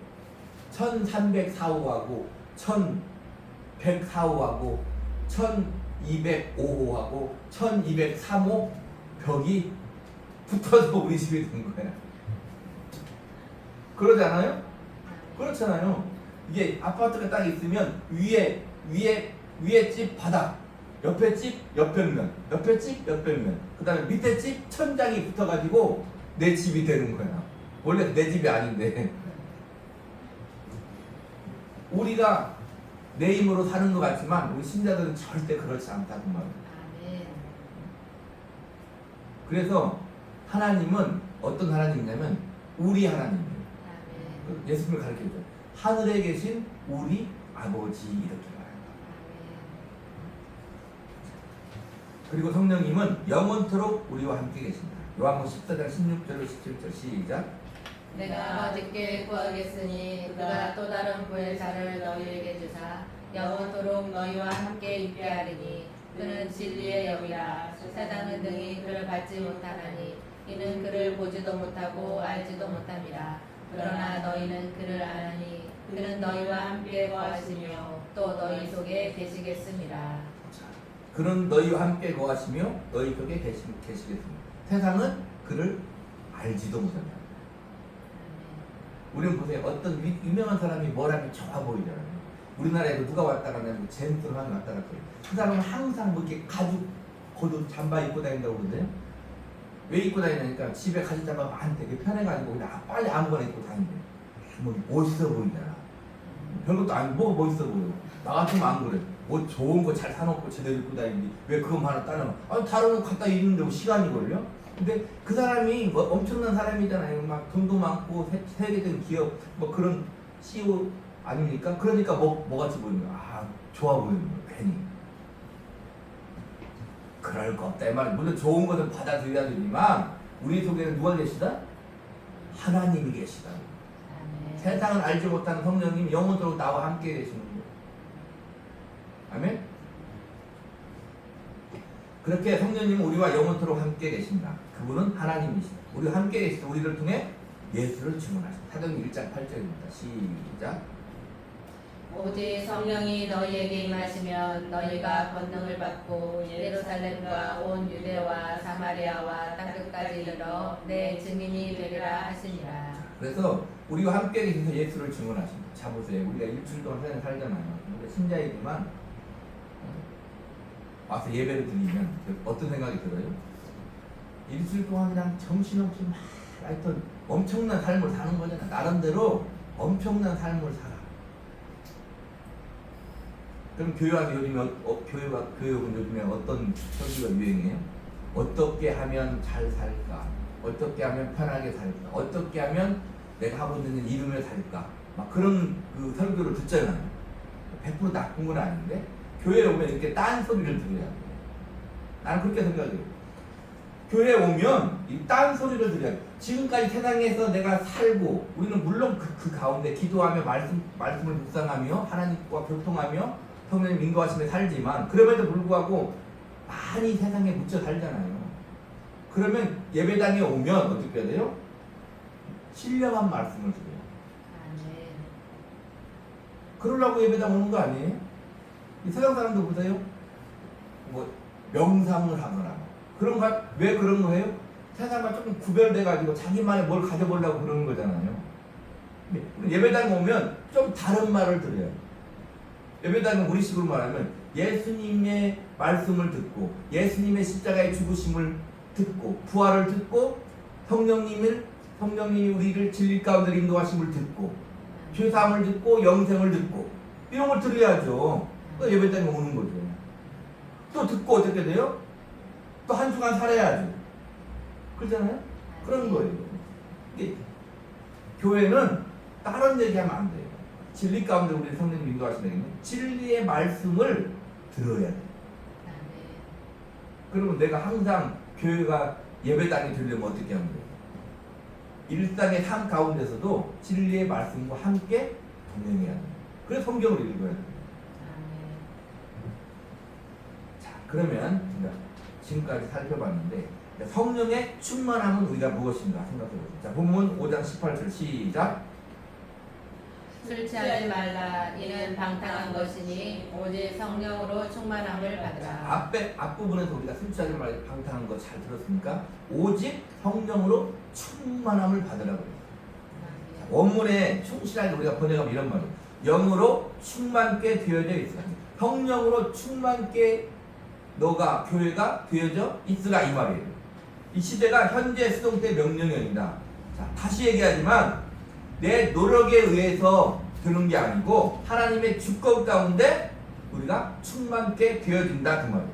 Speaker 1: 1304호하고 1104호하고 1205호하고 1203호 벽이 붙어서 우리 집이 된 거야. 그러잖아요? 그렇잖아요. 이게 아파트가 딱 있으면 위에 집 바닥, 옆에 집 옆벽면, 옆에 집 옆벽면, 그 다음에 밑에 집 천장이 붙어가지고 내 집이 되는 거야. 원래 내 집이 아닌데 우리가 내 힘으로 사는 것 같지만 우리 신자들은 절대 그렇지 않다고 말이야. 그래서 하나님은 어떤 하나님이냐면 우리 하나님이에요. 예수님을 가르쳐줘. 하늘에 계신 우리 아버지 이렇게 말합니다. 그리고 성령님은 영원토록 우리와 함께 계신다. 요한복음 14장 16절로 17절 시작.
Speaker 2: 내가 어저께 구하겠으니 그가 또 다른 구혜사를 너희에게 주사 영원토록 너희와 함께 있게 하리니 그는 진리의 영이라. 세상은 등이 그를 받지 못하나니 이는 그를 보지도 못하고 알지도 못함이라. 그러나 너희는 그를 아나니 그는 너희와 함께 거하시며 또 너희 속에 계시겠습니다.
Speaker 1: 그는 너희와 함께 거하시며 너희 속에 계시겠습니다. 세상은 그를 알지도 못합니다. 우리는 보세요. 어떤 유명한 사람이 뭘 하면 좋아 보이잖아요. 우리나라에도 누가 왔다 갔냐 면 제임스 런이 왔다 갔어요. 그 사람은 항상 뭐 이렇게 가죽 겉옷 잠바 입고 다닌다고 그러는데요. 왜 입고 다니냐니까 집에 가죽 잠바 많대. 그게 편해가지고 그냥 빨리 아무거나 입고 다닌대. 뭐 멋있어 보이잖아. 별것도 아니고 뭐 멋있어 보여. 나 같으면 안 그래. 뭐 좋은 거 잘 사놓고 제대로 입고 다니는데 왜 그것만 하나 따라? 아니 다른 거 갖다 입는데 뭐 시간이 걸려? 근데 그 사람이 뭐 엄청난 사람이잖아요. 막 돈도 많고 세계적인 기업 뭐 그런 CEO 아닙니까? 그러니까 뭐 같이 보이는 거야. 아 좋아 보이는 거야. 괜히. 그럴 거 없다 이 말. 물론 좋은 것은 받아들여야 되지만 우리 속에는 누가 계시다? 하나님이 계시다. 세상을 알지 못하는 성령님이 영원토록 나와 함께 계시는 거예요. 아멘? 그렇게 성령님은 우리와 영원토록 함께 계신다. 그분은 하나님이시다. 우리와 함께 계시다. 우리를 통해 예수를 증언하신다. 사도행전 1장 8절입니다. 시작.
Speaker 2: 오직 성령이 너희에게 임하시면 너희가 권능을 받고 예루살렘과 온 유대와 사마리아와 땅끝까지 이르러 내 증인이 되리라 하시니라.
Speaker 1: 그래서 우리와 함께 계셔서 예수를 증언하신다. 자 보세요. 우리가 일주일 동안 세상에 살잖아요. 우리가 신자이지만 와서 예배를 드리면 어떤 생각이 들어요? 일주일 동안 그냥 정신없이 막 하여튼 엄청난 삶을 사는 거잖아. 나름대로 엄청난 삶을 살아. 그럼 교회와서 요즘에 교육은 요즘에 어떤 설교가 유행해요? 어떻게 하면 잘 살까? 어떻게 하면 편하게 살까? 어떻게 하면 내가 하고 있는 일 이루며 살까? 막 그런 그 설교를 듣잖아요. 100% 나쁜 건 아닌데 교회에 오면 이렇게 딴 소리를 들어야 돼요. 나는 그렇게 생각해요. 교회에 오면 이 딴 소리를 들어야 돼요. 지금까지 세상에서 내가 살고 우리는 물론 그 가운데 기도하며 말씀을 묵상하며 하나님과 교통하며 성령님 인도하시며 살지만 그럼에도 불구하고 많이 세상에 묻혀 살잖아요. 그러면 예배당에 오면 어떻게 해야 돼요? 신령한 말씀을 드려요. 그러려고 예배당 오는 거 아니에요? 이 서양 사람들 보세요. 뭐 명상을 하거나 그런 거 왜 그런 거예요? 세상과 조금 구별돼 가지고 자기만의 뭘 가져보려고 그러는 거잖아요. 예배당 오면 좀 다른 말을 들어요. 예배당은 우리식으로 말하면 예수님의 말씀을 듣고 예수님의 십자가의 죽으심을 듣고 부활을 듣고 성령님이 우리를 진리 가운데 인도하심을 듣고 죄사함을 듣고 영생을 듣고 이런 걸 들어야죠. 그 예배당에 오는 거죠. 또 듣고 어떻게 돼요? 또 한 주간 살아야죠. 그렇잖아요? 그런 거예요. 이게 교회는 다른 얘기하면 안 돼요. 진리 가운데 우리 성령님 인도하시는 얘기는 진리의 말씀을 들어야 돼요. 그러면 내가 항상 교회가 예배당이 되려면 어떻게 하면 돼요? 일상의 삶 가운데서도 진리의 말씀과 함께 동행해야 돼요. 그래서 성경을 읽어야 돼요. 자, 그러면 지금까지 살펴봤는데 성령의 충만함은 우리가 무엇인가 생각해보죠. 자, 본문 5장 18절 시작.
Speaker 2: 술 취하지 말라. 이는 방탕한 것이니 오직 성령으로 충만함을 받으라.
Speaker 1: 앞부분에서 우리가 술 취하지 말라 방탕한 거 잘 들었습니까? 오직 성령으로 충만함을 받으라고 그래요. 원문에 충실하게 우리가 번역하면 이런 말이에요. 영으로 충만케 되어져 있어. 성령으로 충만케 너가 교회가 되어져 있으라 이 말이에요. 이 시대가 현재 수동태 명령형이다. 자, 다시 얘기하지만 내 노력에 의해서 되는 게 아니고 하나님의 주권 가운데 우리가 충만케 되어진다 그 말이에요.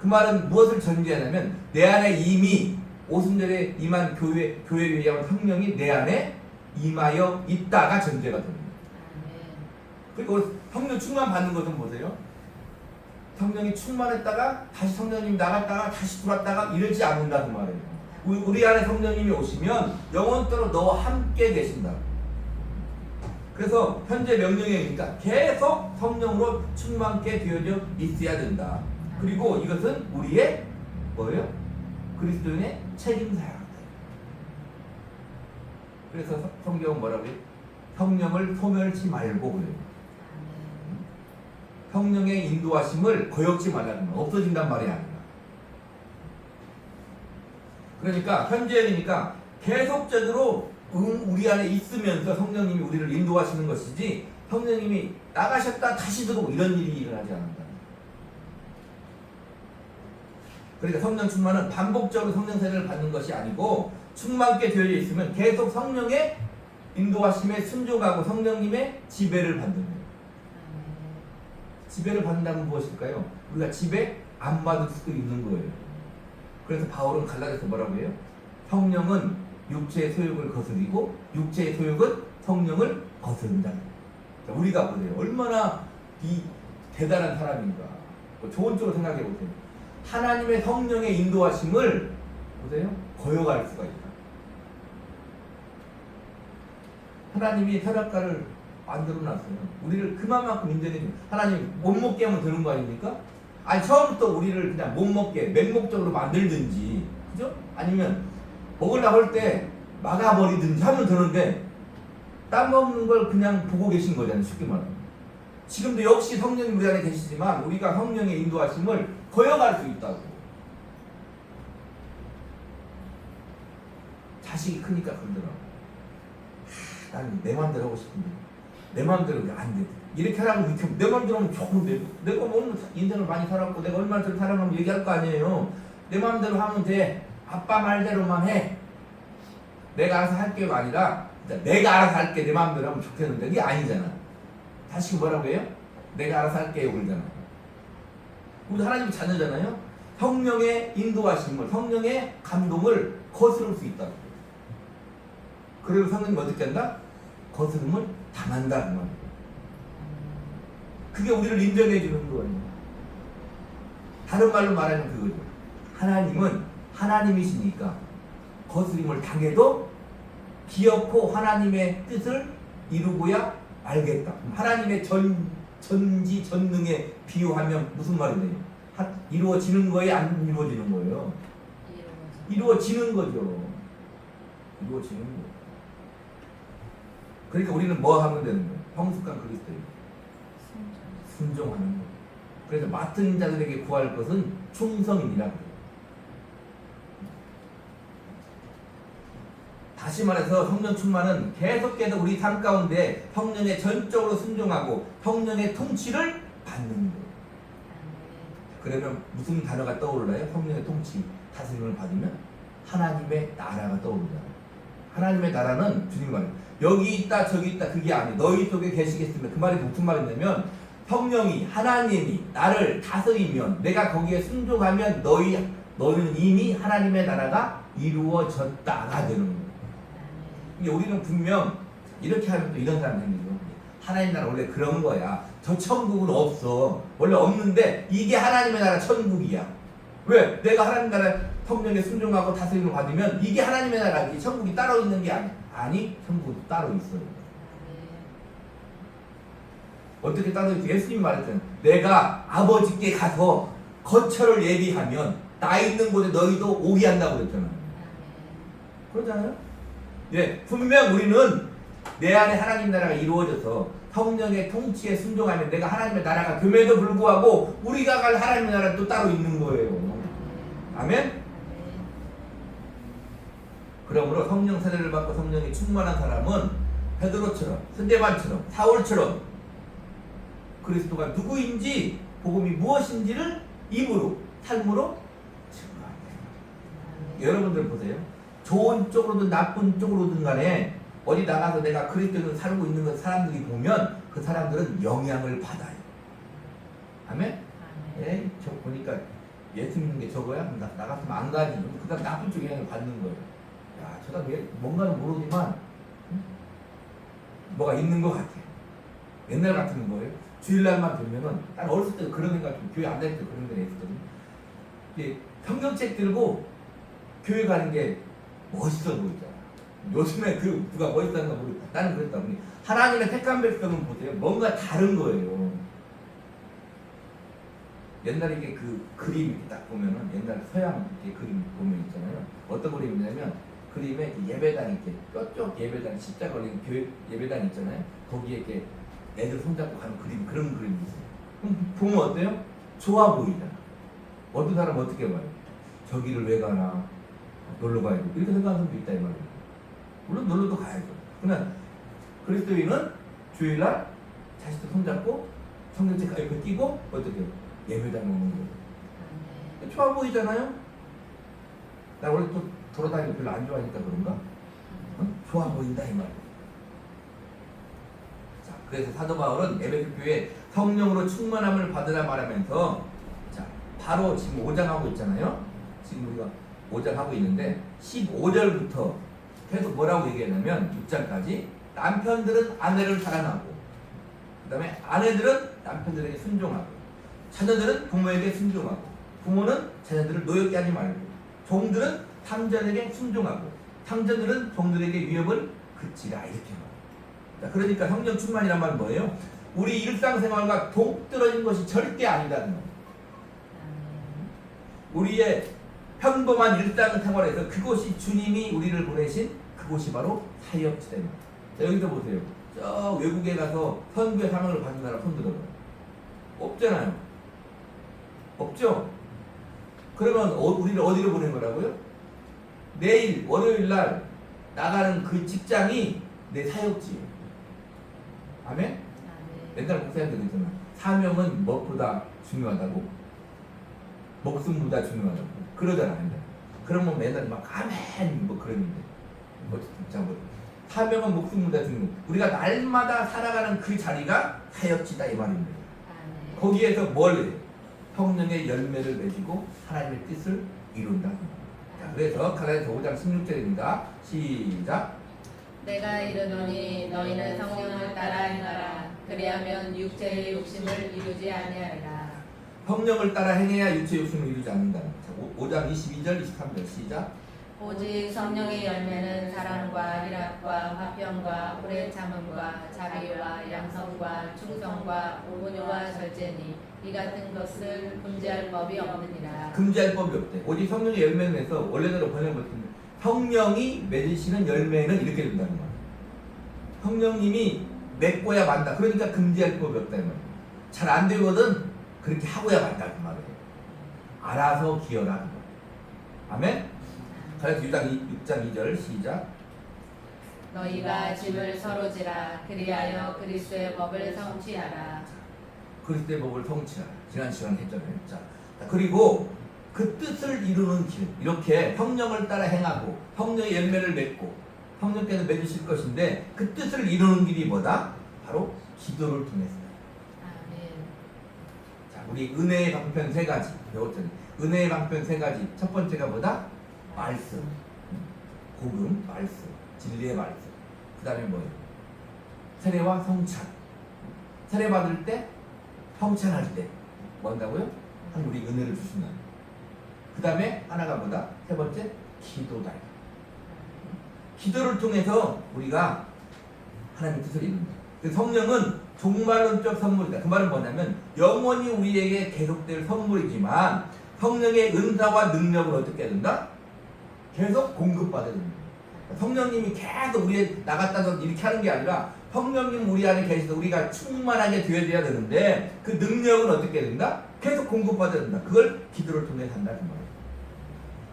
Speaker 1: 그 말은 무엇을 전제하냐면 내 안에 이미 오순절에 임한 교회에 의한 성령이 내 안에 임하여 있다가 전제가 됩니다. 그리고 성령 충만 받는 것은 보세요. 성령이 충만했다가 다시 성령님이 나갔다가 다시 들어왔다가 이러지 않는다 그 말이에요. 우리 안에 성령님이 오시면 영원토록 너와 함께 계신다. 그래서 현재 명령이니까 계속 성령으로 충만케 되어져 있어야 된다. 그리고 이것은 우리의 뭐예요? 그리스도인의 책임사야. 그래서 성경은 뭐라고 해요? 성령을 소멸치 말고 그래요. 성령의 인도하심을 거역지 말라는 거, 없어진단 말이 아니라. 그러니까 현재이니까 계속적으로 우리 안에 있으면서 성령님이 우리를 인도하시는 것이지 성령님이 나가셨다 다시 들어오고 이런 일이 일어나지 않는다. 그러니까 성령 충만은 반복적으로 성령 세례를 받는 것이 아니고 충만케 되어 있으면 계속 성령의 인도하심에 순종하고 성령님의 지배를 받는 거예요. 지배를 받는다면 무엇일까요? 우리가 지배 안 받을 수도 있는 거예요. 그래서 바울은 갈라디아서 뭐라고 해요? 성령은 육체의 소욕을 거스리고 육체의 소욕은 성령을 거스른다. 우리가 보세요. 얼마나 이 대단한 사람인가. 좋은 쪽으로 생각해 보세요. 하나님의 성령의 인도하심을 보세요. 거역할 수가 있다. 하나님이 선악과를 만들어놨어요. 우리를 그만큼 인정해줘. 하나님 못 먹게 하면 되는 거 아닙니까? 아니 처음부터 우리를 그냥 못 먹게 맹목적으로 만들든지, 그죠? 아니면 먹으려고 할 때 막아버리든지 하면 되는데 따먹는 걸 그냥 보고 계신 거잖아요. 쉽게 말하면. 지금도 역시 성령이 우리 안에 계시지만 우리가 성령의 인도하심을 거역할 수 있다고. 자식이 크니까 그러더라고. 난 내 마음대로 하고 싶은데 내 마음대로 안 돼. 이렇게 하라고 이렇게 내 마음대로 하면 좋은데 내가 뭐 인생을 많이 살았고 내가 얼마나 더 살아가면 얘기할 거 아니에요. 내 마음대로 하면 돼. 아빠 말대로만 해. 내가 알아서 할게가 아니라 내가 알아서 할게 내 마음대로 하면 좋겠는데 그게 아니잖아. 다시 뭐라고 해요? 내가 알아서 할게요 그러잖아. 우리 하나님 자녀잖아요. 성령의 인도하심을 성령의 감동을 거스를 수 있다. 그리고 성령님 어떻게 한다? 거스름을 당한다 그 말이에요. 그게 우리를 인정해 주는 거예요. 다른 말로 말하면 그거죠. 하나님은 하나님이시니까 거스림을 당해도 기어코 하나님의 뜻을 이루고야 말겠다. 하나님의 전지전능에 비유하면 무슨 말이 돼요? 이루어지는 거예요? 안 이루어지는 거예요? 이루어지는 거죠. 이루어지는 거예요. 그러니까 우리는 뭐 하면 되는 거예요? 성숙한 그리스도인. 순종하는 거. 그래서 맡은 자들에게 구할 것은 충성이니라 그래요. 다시 말해서 성령 충만은 계속해서 우리 삶 가운데 성령의 전적으로 순종하고 성령의 통치를 받는 거예요. 그러면 무슨 단어가 떠올라요? 성령의 통치, 다스림을 받으면 하나님의 나라가 떠오르잖아요. 하나님의 나라는 주님 말이에요. 여기 있다 저기 있다 그게 아니에요. 너희 속에 계시겠으면 그 말이 무슨 말이냐면 성령이 하나님이 나를 다스리면 내가 거기에 순종하면 너희는 이미 하나님의 나라가 이루어졌다가 되는 거예요. 이게 우리는 분명 이렇게 하면 또 이런 사람이 생기죠. 하나님 나라 원래 그런 거야. 저 천국은 없어. 원래 없는데 이게 하나님의 나라 천국이야. 왜? 내가 하나님 나라 성령에 순종하고 다스림을 받으면 이게 하나님의 나라지. 천국이 따로 있는 게 아니 천국은 따로 있어요. 어떻게 따로 있어? 예수님 말했잖아요. 내가 아버지께 가서 거처를 예비하면 나 있는 곳에 너희도 오게 한다고 그랬잖아요. 그러잖아요. 예, 분명 우리는 내 안에 하나님 나라가 이루어져서 성령의 통치에 순종하면 내가 하나님의 나라가 됨에도 불구하고 우리가 갈 하나님의 나라는 또 따로 있는 거예요. 아멘? 그러므로 성령 세례를 받고 성령이 충만한 사람은 베드로처럼 스데반처럼 사울처럼 그리스도가 누구인지 복음이 무엇인지를 입으로 삶으로 증거한다. 여러분들 보세요. 좋은 쪽으로든 나쁜 쪽으로든 간에 어디 나가서 내가 그리스도를 살고 있는 것 사람들이 보면 그 사람들은 영향을 받아요. 아멘? 예, 저 보니까 예수 믿는 게 저거야? 나갔으면 안 가지. 그 다음 나쁜 쪽 영향을 받는 거예요. 야, 저 사람 뭔가는 모르지만 뭐가 있는 것 같아. 옛날 같은 거예요. 주일날만 되면은 난 어렸을 때 그런 생각 좀 교회 안 다닐 때 그런 생각 했거든요. 이게 성경책 들고 교회 가는 게 멋있어 보이잖아. 요즘에 그 누가 멋있다는 거 모르겠다. 나는 그랬다 보니 하나님의 택한 백성은 보세요. 뭔가 다른 거예요. 옛날에 이게 그 그림 이렇게 딱 보면은 옛날 서양 이렇게 그림 보면 있잖아요. 어떤 그림이냐면 그림에 예배당 이렇게 뼈쪽 예배당 십자 걸린 교회 예배당 있잖아요. 거기에 이렇게 애들 손잡고 가는 그림 그런 그림이 있어요. 그럼 보면 어때요? 좋아 보이잖아. 어떤 사람은 어떻게 봐요? 저기를 왜 가나? 놀러 가야 돼. 이렇게 생각하는 사람도 있다 이 말이에요. 물론 놀러도 가야죠. 그러나 그리스도인은 주일날 자식도 손잡고 성경책 옆에 끼고 어떻게 예배당 오는 거예요. 좋아 보이잖아요. 나 원래 또 돌아다니는 거 별로 안 좋아하니까 그런가? 어? 좋아 보인다 이 말이에요. 자, 그래서 사도 바울은 에베소 교회 성령으로 충만함을 받으라 말하면서 자, 바로 지금 5장 하고 있잖아요. 지금 우리가 5장 하고 있는데 15절부터 계속 뭐라고 얘기하냐면 6장까지 남편들은 아내를 사랑하고 그 다음에 아내들은 남편들에게 순종하고 자녀들은 부모에게 순종하고 부모는 자녀들을 노엽게 하지 말고 종들은 탕자에게 순종하고 탕자들은 종들에게 위협을 그치라 이렇게 말합니다. 그러니까 성령 충만이란 말은 뭐예요? 우리 일상생활과 동떨어진 것이 절대 아니다는 거예요. 우리의 평범한 일상생활에서 그곳이 주님이 우리를 보내신 그곳이 바로 사역지대입니다. 여기서 보세요. 저 외국에 가서 선교의 사명을 받은 사람 손 들어봐요. 없잖아요. 없죠? 그러면 우리를 어디로 보낸 거라고요? 내일 월요일 날 나가는 그 직장이 내 사역지예요. 아멘? 옛날 목사님들 있잖아. 사명은 무엇보다 중요하다고? 목숨보다 중요하다고. 그러잖아요. 그러면 맨날 막 아멘 뭐 그러는데 사명은 목숨보다 중요해. 우리가 날마다 살아가는 그 자리가 사역지다 이 말입니다. 거기에서 뭘 해? 성령의 열매를 맺고 하나님의 뜻을 이룬다. 자, 그래서 갈라디아서 5장 16절입니다. 시작.
Speaker 2: 내가 이르노니 너희는 성령을 따라 행하라. 그리하면 육체의 욕심을 이루지 아니하리라.
Speaker 1: 성령을 따라 행해야 육체의 욕심을 이루지 않는다. 5장 22절 23절 시작.
Speaker 2: 오직 성령의 열매는 사랑과 희락과 화평과 오래 참음과 자비와 양성과 충성과 온유와 절제니 이 같은 것을 금지할 법이 없느니라.
Speaker 1: 금지할 법이 없대. 오직 성령의 열매는 해서 원래대로 번역을 성령이 맺으시는 열매는 이렇게 된다는 거야. 성령님이 맺고야 만다. 그러니까 금지할 법이 없다 이 말이에요. 잘 안 되거든 그렇게 하고야 만다 그 말이에요. 알아서 기어라 그 말이에요. 아멘. 그래서 6장 2절 시작.
Speaker 2: 너희가 짐을 서로 지라. 그리하여 그리스도의 법을 성취하라.
Speaker 1: 그리스도의 법을 성취하라. 지난 시간에 했잖아요. 자, 그리고 그 뜻을 이루는 길, 이렇게 성령을 따라 행하고 성령의 열매를 맺고 성령께서 맺으실 것인데 그 뜻을 이루는 길이 뭐다? 바로 기도를 통해서.
Speaker 2: 아멘.
Speaker 1: 자, 우리 은혜의 방편 세 가지 배웠더니 은혜의 방편 세 가지. 첫 번째가 뭐다? 말씀, 복음, 말씀, 진리의 말씀. 그 다음에 뭐예요? 세례와 성찬. 세례 받을 때, 성찬할 때 뭐 한다고요? 하나님 우리 은혜를 주신다. 그 다음에 하나가 뭐다? 세 번째, 기도다. 기도를 통해서 우리가 하나님의 뜻을 이룬다. 성령은 종말론적 선물이다. 그 말은 뭐냐면 영원히 우리에게 계속될 선물이지만 성령의 은사와 능력을 어떻게 해야 된다? 계속 공급받아야 됩니다. 성령님이 계속 우리에 나갔다가 이렇게 하는 게 아니라 성령님 우리 안에 계셔서 우리가 충만하게 되어야 되는데 그 능력은 어떻게 해야 된다? 계속 공급받아야 된다. 그걸 기도를 통해 한다 그 말이에요.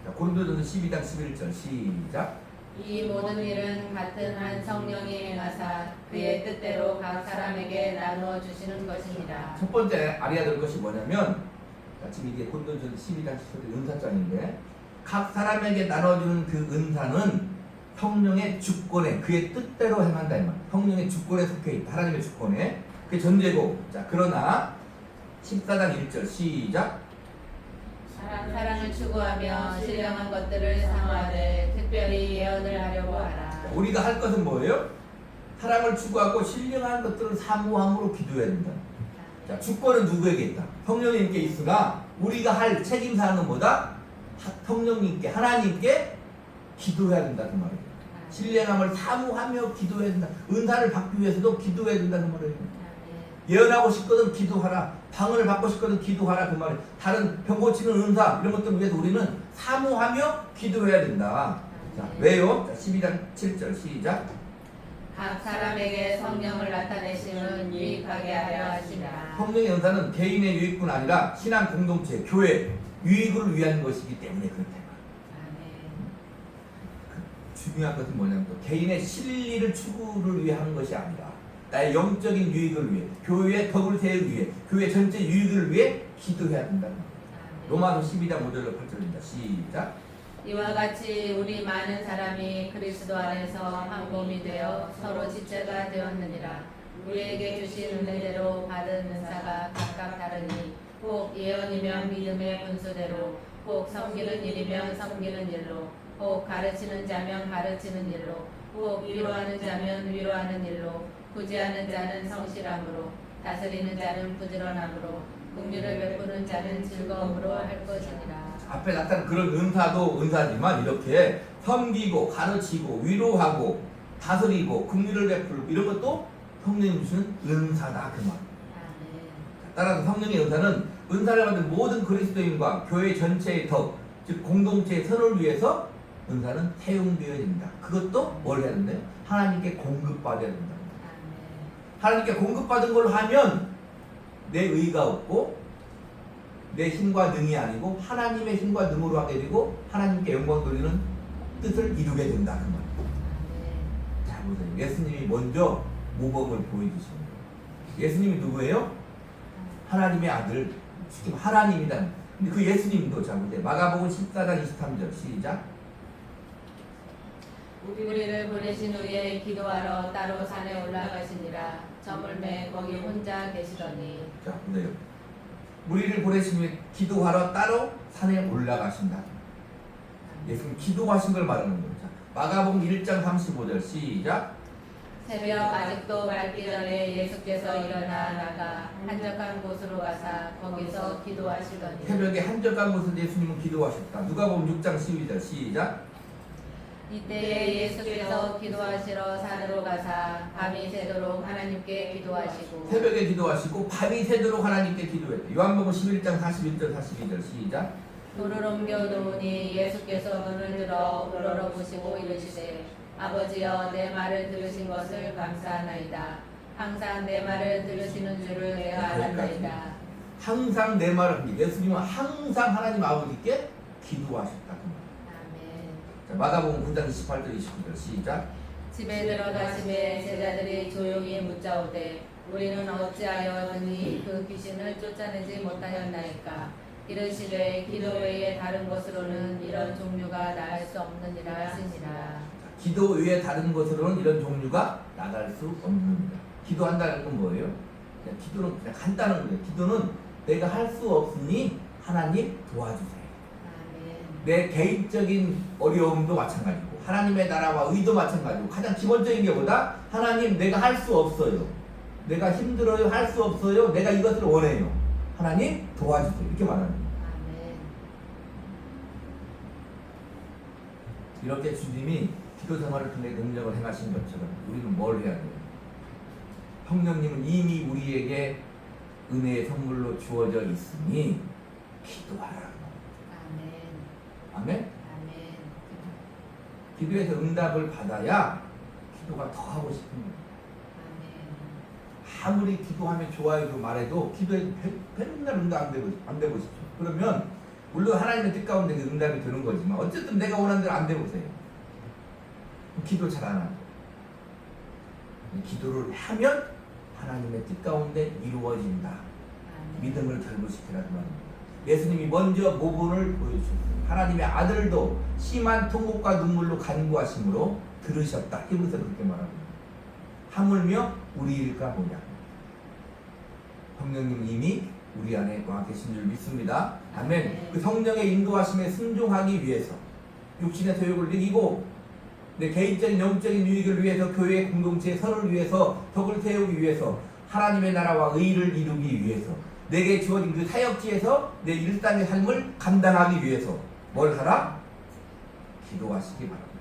Speaker 1: 자, 고린도전서 12장 11절 시작.
Speaker 2: 이 모든 일은 같은 한 성령이 행하사 그의 뜻대로 각 사람에게 나누어 주시는 것입니다.
Speaker 1: 첫 번째 알아야 될 것이 뭐냐면 자, 지금 이게 고린도전서 12장 10절 은사장인데 각 사람에게 나눠주는 그 은사는 성령의 주권에 그의 뜻대로 행한다 이 말. 성령의 주권에 속해 있다. 하나님의 주권에. 그게 전제고. 자, 그러나 14장 1절 시작.
Speaker 2: 사랑을 추구하며 신령한 것들을 사모하되 특별히 예언을 하려고 하라.
Speaker 1: 자, 우리가 할 것은 뭐예요? 사랑을 추구하고 신령한 것들을 사모함으로 기도해야 된다. 자, 주권은 누구에게 있다? 성령님께 있으나 우리가 할 책임사항은 뭐다? 성령님께 하나님께 기도해야 된다 그 말이에요. 신령함을 사모하며 기도해야 된다. 은사를 받기 위해서도 기도해야 된다 그 말이에요. 예언하고 싶거든 기도하라. 방언을 받고 싶거든 기도하라 그 말이에요. 다른 병 고치는 은사 이런 것들을 위해서 우리는 사모하며 기도해야 된다. 자, 왜요? 자, 12장 7절 시작.
Speaker 2: 각 사람에게 성령을 나타내시는 유익하게 하려 하시라.
Speaker 1: 성령의 은사는 개인의 유익뿐 아니라 신앙 공동체, 교회 유익을 위한 것이기 때문에 그렇다. 중요한 것은 뭐냐면 또 개인의 실리를 추구를 위해 하는 것이 아니라 나의 영적인 유익을 위해 교회의 덕을 세우기 위해 교회 전체 유익을 위해 기도해야 된다. 로마서 12장 5절로 8절입니다. 시작.
Speaker 2: 이와 같이 우리 많은 사람이 그리스도 안에서 한 몸이 되어 서로 지체가 되었느니라. 우리에게 주신 은혜대로 받은 은사가 각각 다르니 혹 예언이면 믿음의 분수대로 혹 섬기는 일이면 섬기는 일로 혹 가르치는 자면 가르치는 일로 혹 위로하는 자면 위로하는 일로 구제하는 자는 성실함으로 다스리는 자는 부지런함으로 긍휼을 베푸는 자는 즐거움으로 할 것이니라.
Speaker 1: 앞에 나타난 그런 은사도 은사지만 이렇게 섬기고 가르치고 위로하고 다스리고 긍휼을 베풀고 이런 것도 성령님 주시는 은사다 그 말. 따라서 성령의 은사는 은사를 받은 모든 그리스도인과 교회 전체의 덕, 즉 공동체의 선을 위해서 은사는 사용되어야 된다. 그것도 뭘 해야 된대요? 하나님께 공급받아야 된다. 하나님께 공급받은 걸 하면 내 의가 없고 내 힘과 능이 아니고 하나님의 힘과 능으로 하게 되고 하나님께 영광 돌리는 뜻을 이루게 된다 그 말이에요. 자 보세요. 예수님이 먼저 모범을 보여주시는 거예요. 예수님이 누구예요? 하나님의 아들, 지금 하나님이다. 근데 그 예수님도 자 보세요. 마가복음 14장 23절 시작.
Speaker 2: 우리를 보내신 후에 기도하러 따로 산에 올라가시니라. 저물매 거기 혼자 계시더니.
Speaker 1: 자 보세요. 우리를 보내신 후에 기도하러 따로 산에 올라가신다. 예수님 기도하신 걸 말하는 거죠. 마가복음 1장 35절 시작.
Speaker 2: 새벽 아직도 밝기 전에 예수께서 일어나 나가 한적한 곳으로 가사 거기서 기도하시더니.
Speaker 1: 새벽에 한적한 곳에서 예수님은 기도하셨다. 누가복음 6장 12절 시작.
Speaker 2: 이때에 예수께서 기도하시러 산으로 가사 밤이 새도록 하나님께 기도하시고.
Speaker 1: 새벽에 기도하시고 밤이 새도록 하나님께 기도했다. 요한복음 11장 41절 42절 시작.
Speaker 2: 돌을 옮겨 놓으니 예수께서 눈을 들어 우러러보시고 이르시되 아버지여 내 말을 들으신 것을 감사하나이다. 항상 내 말을 들으시는 줄을 내가 알았나이다.
Speaker 1: 항상 내 말을 듣기. 예수님은 항상 하나님 아버지께 기도하셨다.
Speaker 2: 아멘.
Speaker 1: 자, 마가복음 9장 28절 29절 시작.
Speaker 2: 집에 들어가심에 제자들이 조용히 묻자오되 우리는 어찌하여 능히 그 귀신을 쫓아내지 못하였나이까. 이르시되 기도 외에 다른 것으로는 이런 종류가 나을 수 없느니라 하시니라.
Speaker 1: 기도 외에 다른 것으로는 이런 종류가 나갈 수 없느니라. 기도한다는 건 뭐예요? 그냥 기도는 그냥 간단한 거예요. 기도는 내가 할 수 없으니 하나님 도와주세요.
Speaker 2: 아멘.
Speaker 1: 내 개인적인 어려움도 마찬가지고 하나님의 나라와 의도 마찬가지고 가장 기본적인 게 뭐다? 하나님 내가 할 수 없어요. 내가 힘들어요. 할 수 없어요. 내가 이것을 원해요. 하나님 도와주세요. 이렇게 말하는 거예요.
Speaker 2: 아멘.
Speaker 1: 이렇게 주님이 기도 생활을 통해 능력을 행하신 것처럼 우리는 뭘 해야 돼요? 성령님은 이미 우리에게 은혜의 선물로 주어져 있으니 기도하라.
Speaker 2: 아멘.
Speaker 1: 아멘?
Speaker 2: 아멘.
Speaker 1: 기도에서 응답을 받아야 기도가 더 하고 싶은 거예요.
Speaker 2: 아멘.
Speaker 1: 아무리 기도하면 좋아요도 말해도 기도에 맨날 응답 안 되고 싶죠. 그러면 물론 하나님의 뜻 가운데 그 응답이 되는 거지만 어쨌든 내가 원하는 대로 안 되고 있어요. 기도 잘 안 하고 기도를 하면 하나님의 뜻 가운데 이루어진다.
Speaker 2: 아멘.
Speaker 1: 믿음을 결부시키라는 말입니다. 예수님이 먼저 모본을 보여주셨습니다. 하나님의 아들도 심한 통곡과 눈물로 간구하심으로 들으셨다. 히브리서 그렇게 말합니다. 하물며 우리일까 보냐. 성령님 이미 우리 안에 와 계신 줄 믿습니다. 아멘. 그 성령의 인도하심에 순종하기 위해서 육신의 소욕을 이기고 내 개인적인 영적인 유익을 위해서 교회 공동체의 선을 위해서 덕을 태우기 위해서 하나님의 나라와 의를 이루기 위해서 내게 주어진 그 사역지에서 내 일상의 삶을 감당하기 위해서 뭘 하라? 기도하시기 바랍니다.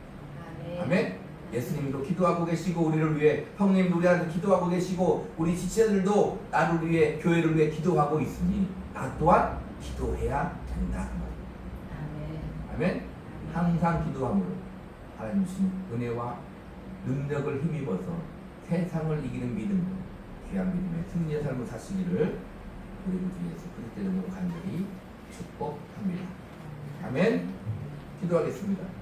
Speaker 2: 아멘.
Speaker 1: 아멘. 예수님도 기도하고 계시고 우리를 위해 형님도 우리한테 기도하고 계시고 우리 지체들도 나를 위해 교회를 위해 기도하고 있으니 나 또한 기도해야 된다.
Speaker 2: 아멘.
Speaker 1: 아멘. 항상 기도함으로 하나님 주신 은혜와 능력을 힘입어서 세상을 이기는 믿음으로 귀한 믿음의 승리의 삶을 사시기를 우리 주 예수 그리스도 이름으로 간절히 축복합니다. 아멘. 기도하겠습니다.